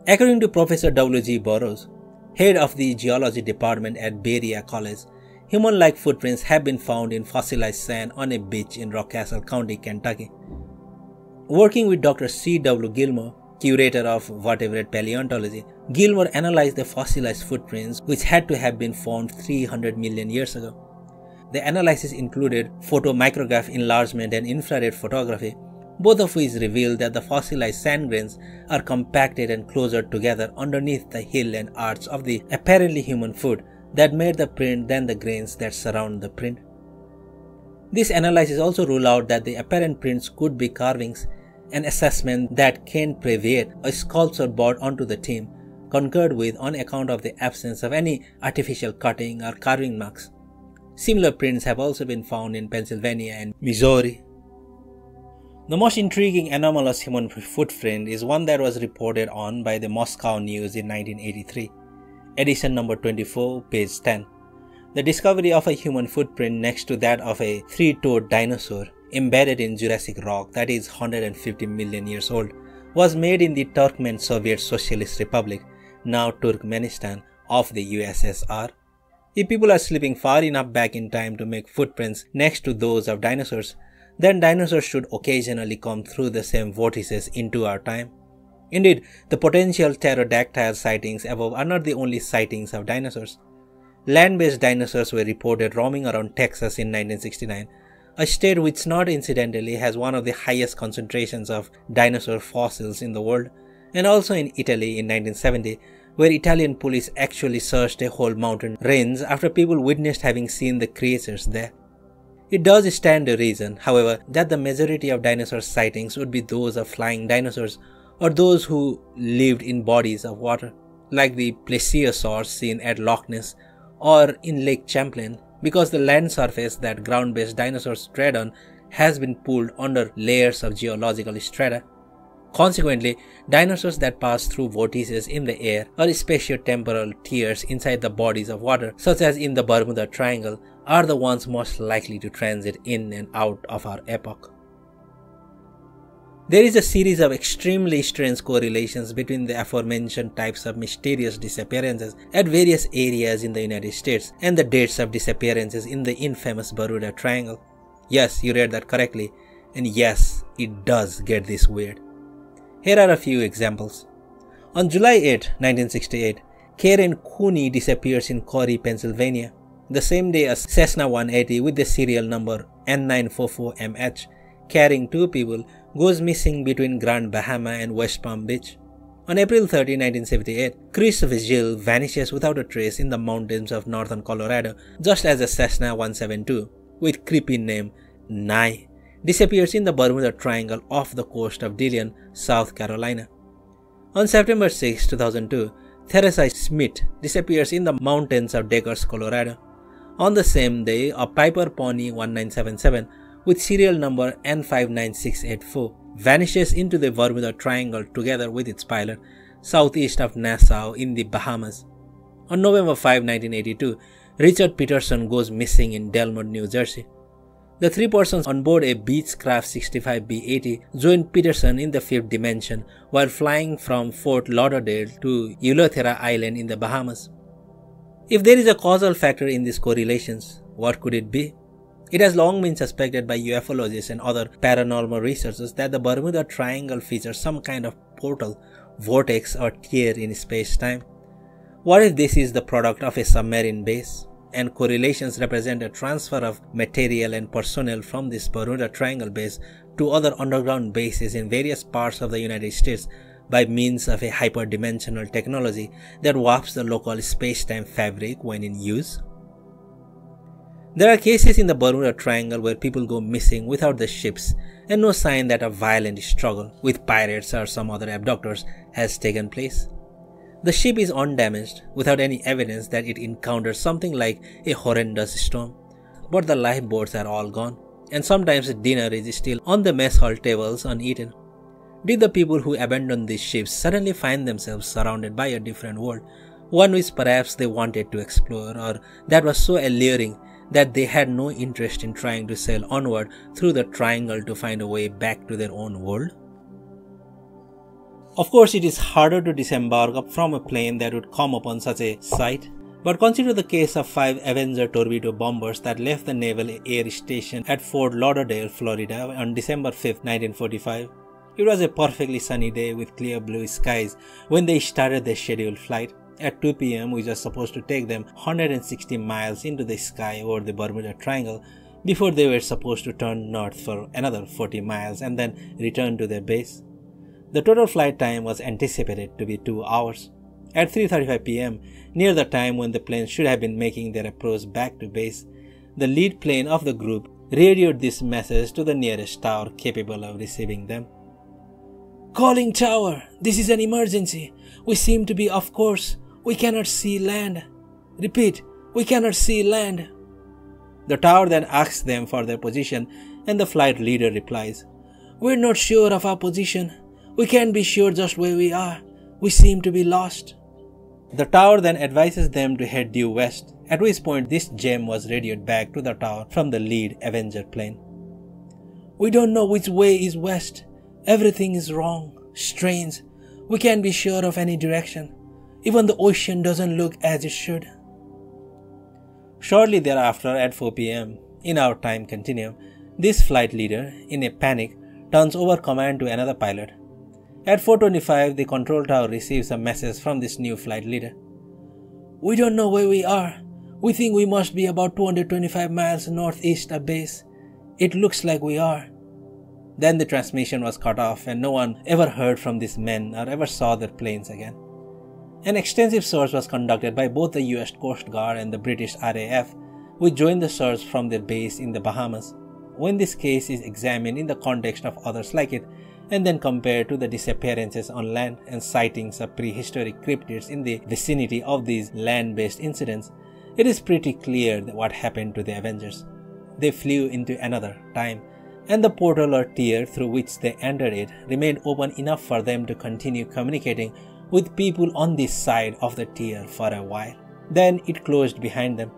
A: According to Professor W.G. Burroughs, head of the geology department at Berea College, human-like footprints have been found in fossilized sand on a beach in Rockcastle County, Kentucky. Working with Dr. C.W. Gilmore, curator of vertebrate paleontology, Gilmore analyzed the fossilized footprints which had to have been formed 300 million years ago. The analysis included photomicrograph enlargement and infrared photography, both of which revealed that the fossilized sand grains are compacted and closer together underneath the heel and arch of the apparently human foot that made the print than the grains that surround the print. This analysis also ruled out that the apparent prints could be carvings, an assessment that Ken Previet, a sculptor brought onto the team, concurred with on account of the absence of any artificial cutting or carving marks. Similar prints have also been found in Pennsylvania and Missouri. The most intriguing anomalous human footprint is one that was reported on by the Moscow News in 1983, edition number 24, page 10. The discovery of a human footprint next to that of a three-toed dinosaur embedded in Jurassic rock that is 150 million years old was made in the Turkmen Soviet Socialist Republic, now Turkmenistan, of the USSR. If people are slipping far enough back in time to make footprints next to those of dinosaurs, then dinosaurs should occasionally come through the same vortices into our time. Indeed, the potential pterodactyl sightings above are not the only sightings of dinosaurs. Land-based dinosaurs were reported roaming around Texas in 1969, a state which not incidentally has one of the highest concentrations of dinosaur fossils in the world, and also in Italy in 1970, where Italian police actually searched a whole mountain range after people witnessed having seen the creatures there. It does stand to reason, however, that the majority of dinosaur sightings would be those of flying dinosaurs or those who lived in bodies of water, like the plesiosaurs seen at Loch Ness or in Lake Champlain, because the land surface that ground-based dinosaurs tread on has been pulled under layers of geological strata. Consequently, dinosaurs that pass through vortices in the air or spatio-temporal tears inside the bodies of water, such as in the Bermuda Triangle, are the ones most likely to transit in and out of our epoch. There is a series of extremely strange correlations between the aforementioned types of mysterious disappearances at various areas in the United States and the dates of disappearances in the infamous Bermuda Triangle. Yes, you read that correctly, and yes, it does get this weird. Here are a few examples. On July 8, 1968, Karen Cooney disappears in Corry, Pennsylvania, the same day as Cessna 180 with the serial number N944MH, carrying 2 people, goes missing between Grand Bahama and West Palm Beach. On April 30, 1978, Chris Vigil vanishes without a trace in the mountains of northern Colorado, just as a Cessna 172, with creepy name Nye disappears in the Bermuda Triangle off the coast of Dillon, South Carolina. On September 6, 2002, Theresa Smith disappears in the mountains of Deckers, Colorado. On the same day, a Piper Pony 1977 with serial number N59684 vanishes into the Bermuda Triangle together with its pilot, southeast of Nassau in the Bahamas. On November 5, 1982, Richard Peterson goes missing in Delmont, New Jersey. The three persons on board a Beechcraft 65B-80 join Peterson in the fifth dimension while flying from Fort Lauderdale to Eleuthera Island in the Bahamas. If there is a causal factor in these correlations, what could it be? It has long been suspected by ufologists and other paranormal researchers that the Bermuda Triangle features some kind of portal, vortex or tear in space-time. What if this is the product of a submarine base, and correlations represent a transfer of material and personnel from this Bermuda Triangle base to other underground bases in various parts of the United States by means of a hyperdimensional technology that warps the local space-time fabric when in use? There are cases in the Bermuda Triangle where people go missing without the ships and no sign that a violent struggle with pirates or some other abductors has taken place. The ship is undamaged, without any evidence that it encountered something like a horrendous storm, but the lifeboats are all gone, and sometimes dinner is still on the mess hall tables uneaten. Did the people who abandoned these ships suddenly find themselves surrounded by a different world, one which perhaps they wanted to explore, or that was so alluring that they had no interest in trying to sail onward through the triangle to find a way back to their own world? Of course, it is harder to disembark from a plane that would come upon such a sight, but consider the case of 5 Avenger torpedo bombers that left the Naval Air Station at Fort Lauderdale, Florida on December 5, 1945. It was a perfectly sunny day with clear blue skies when they started their scheduled flight. At 2 p.m., which was supposed to take them 160 miles into the sky over the Bermuda Triangle before they were supposed to turn north for another 40 miles and then return to their base. The total flight time was anticipated to be 2 hours. At 3:35 p.m., near the time when the planes should have been making their approach back to base, the lead plane of the group radioed this message to the nearest tower capable of receiving them. "Calling tower, this is an emergency. We seem to be off course. We cannot see land. Repeat, we cannot see land." The tower then asks them for their position and the flight leader replies, "We're not sure of our position. We can't be sure just where we are. We seem to be lost." The tower then advises them to head due west, at which point this gem was radioed back to the tower from the lead Avenger plane. "We don't know which way is west. Everything is wrong. Strange. We can't be sure of any direction. Even the ocean doesn't look as it should." Shortly thereafter, at 4 p.m., in our time continuum, this flight leader, in a panic, turns over command to another pilot. At 4:25, the control tower receives a message from this new flight leader. "We don't know where we are. We think we must be about 225 miles northeast of base. It looks like we are." Then the transmission was cut off and no one ever heard from these men or ever saw their planes again. An extensive search was conducted by both the US Coast Guard and the British RAF, which joined the search from their base in the Bahamas. When this case is examined in the context of others like it, and then compared to the disappearances on land and sightings of prehistoric cryptids in the vicinity of these land-based incidents, it is pretty clear what happened to the Avengers. They flew into another time, and the portal or tier through which they entered it remained open enough for them to continue communicating with people on this side of the tier for a while. Then it closed behind them.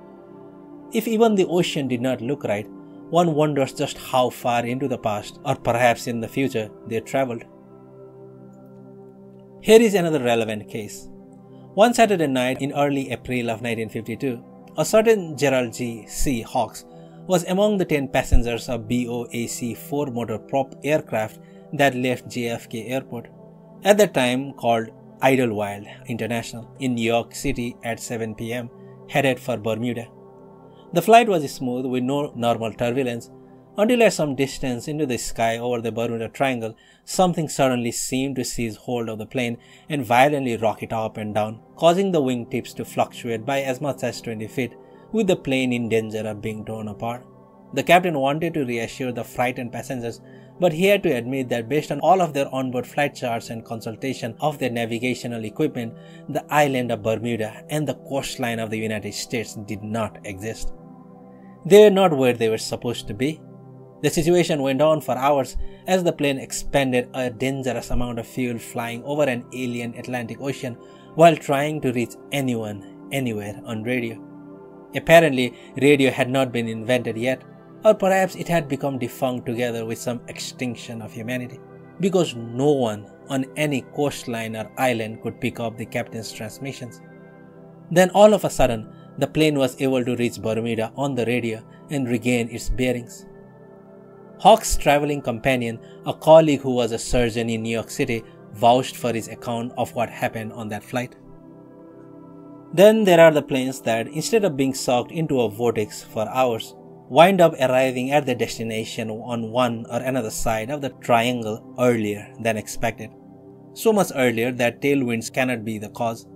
A: If even the ocean did not look right, one wonders just how far into the past, or perhaps in the future, they traveled. Here is another relevant case. One Saturday night in early April of 1952, a certain Gerald G. C. Hawks was among the 10 passengers of BOAC 4-motor prop aircraft that left JFK Airport, at that time called Idlewild International, in New York City at 7 p.m., headed for Bermuda. The flight was smooth with no normal turbulence until at some distance into the sky over the Bermuda Triangle, something suddenly seemed to seize hold of the plane and violently rock it up and down, causing the wingtips to fluctuate by as much as 20 feet, with the plane in danger of being torn apart. The captain wanted to reassure the frightened passengers, but he had to admit that based on all of their onboard flight charts and consultation of their navigational equipment, the island of Bermuda and the coastline of the United States did not exist. They were not where they were supposed to be. The situation went on for hours as the plane expended a dangerous amount of fuel flying over an alien Atlantic Ocean while trying to reach anyone, anywhere on radio. Apparently, radio had not been invented yet, or perhaps it had become defunct together with some extinction of humanity, because no one on any coastline or island could pick up the captain's transmissions. Then all of a sudden, the plane was able to reach Bermuda on the radio and regain its bearings. Hawk's traveling companion, a colleague who was a surgeon in New York City, vouched for his account of what happened on that flight. Then there are the planes that, instead of being sucked into a vortex for hours, wind up arriving at their destination on one or another side of the triangle earlier than expected. So much earlier that tailwinds cannot be the cause,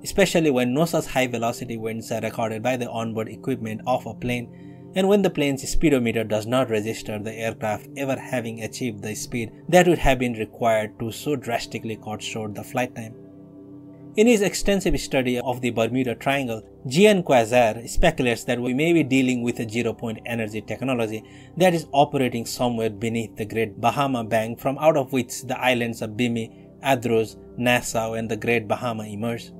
A: especially when no such high velocity winds are recorded by the onboard equipment of a plane, and when the plane's speedometer does not register the aircraft ever having achieved the speed that would have been required to so drastically cut short the flight time. In his extensive study of the Bermuda Triangle, Gian Quasar speculates that we may be dealing with a zero-point energy technology that is operating somewhere beneath the Great Bahama Bank, from out of which the islands of Bimini, Andros, Nassau, and the Great Bahama emerge.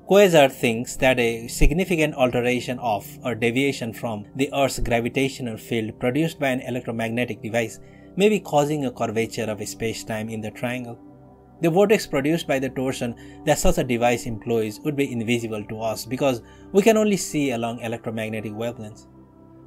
A: Quasar thinks that a significant alteration of or deviation from the Earth's gravitational field produced by an electromagnetic device may be causing a curvature of space-time in the triangle. The vortex produced by the torsion that such a device employs would be invisible to us because we can only see along electromagnetic wavelengths.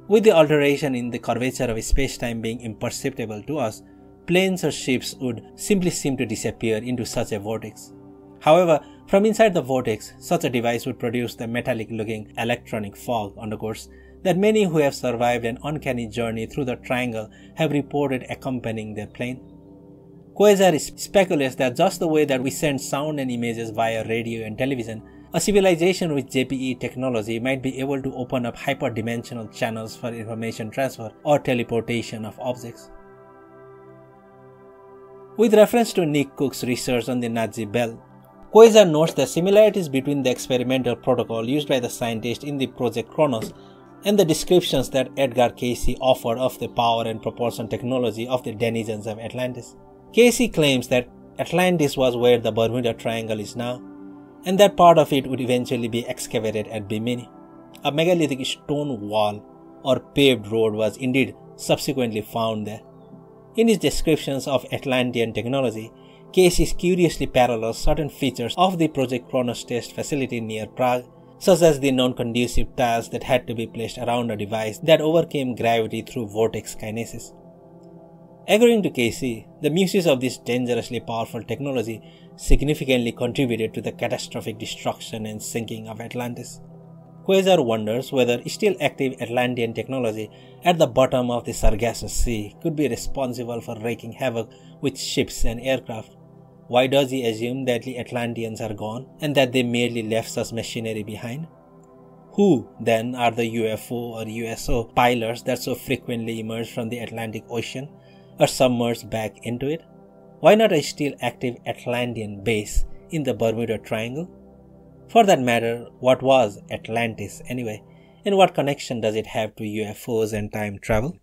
A: With the alteration in the curvature of space-time being imperceptible to us, planes or ships would simply seem to disappear into such a vortex. However, from inside the vortex, such a device would produce the metallic-looking electronic fog undercourse that many who have survived an uncanny journey through the triangle have reported accompanying their plane. Quasar speculates that just the way that we send sound and images via radio and television, a civilization with JPE technology might be able to open up hyperdimensional channels for information transfer or teleportation of objects. With reference to Nick Cook's research on the Nazi bell, Quasar notes the similarities between the experimental protocol used by the scientists in the Project Kronos and the descriptions that Edgar Cayce offered of the power and propulsion technology of the denizens of Atlantis. Cayce claims that Atlantis was where the Bermuda Triangle is now, and that part of it would eventually be excavated at Bimini. A megalithic stone wall or paved road was indeed subsequently found there. In his descriptions of Atlantean technology, Cayce curiously parallels certain features of the Project Kronos test facility near Prague, such as the non-conducive tiles that had to be placed around a device that overcame gravity through vortex kinesis. According to Cayce, the misuse of this dangerously powerful technology significantly contributed to the catastrophic destruction and sinking of Atlantis. Quasar wonders whether still active Atlantean technology at the bottom of the Sargasso Sea could be responsible for wreaking havoc with ships and aircraft. Why does he assume that the Atlanteans are gone and that they merely left such machinery behind? Who, then, are the UFO or USO pilots that so frequently emerge from the Atlantic Ocean or submerge back into it? Why not a still active Atlantean base in the Bermuda Triangle? For that matter, what was Atlantis anyway, and what connection does it have to UFOs and time travel?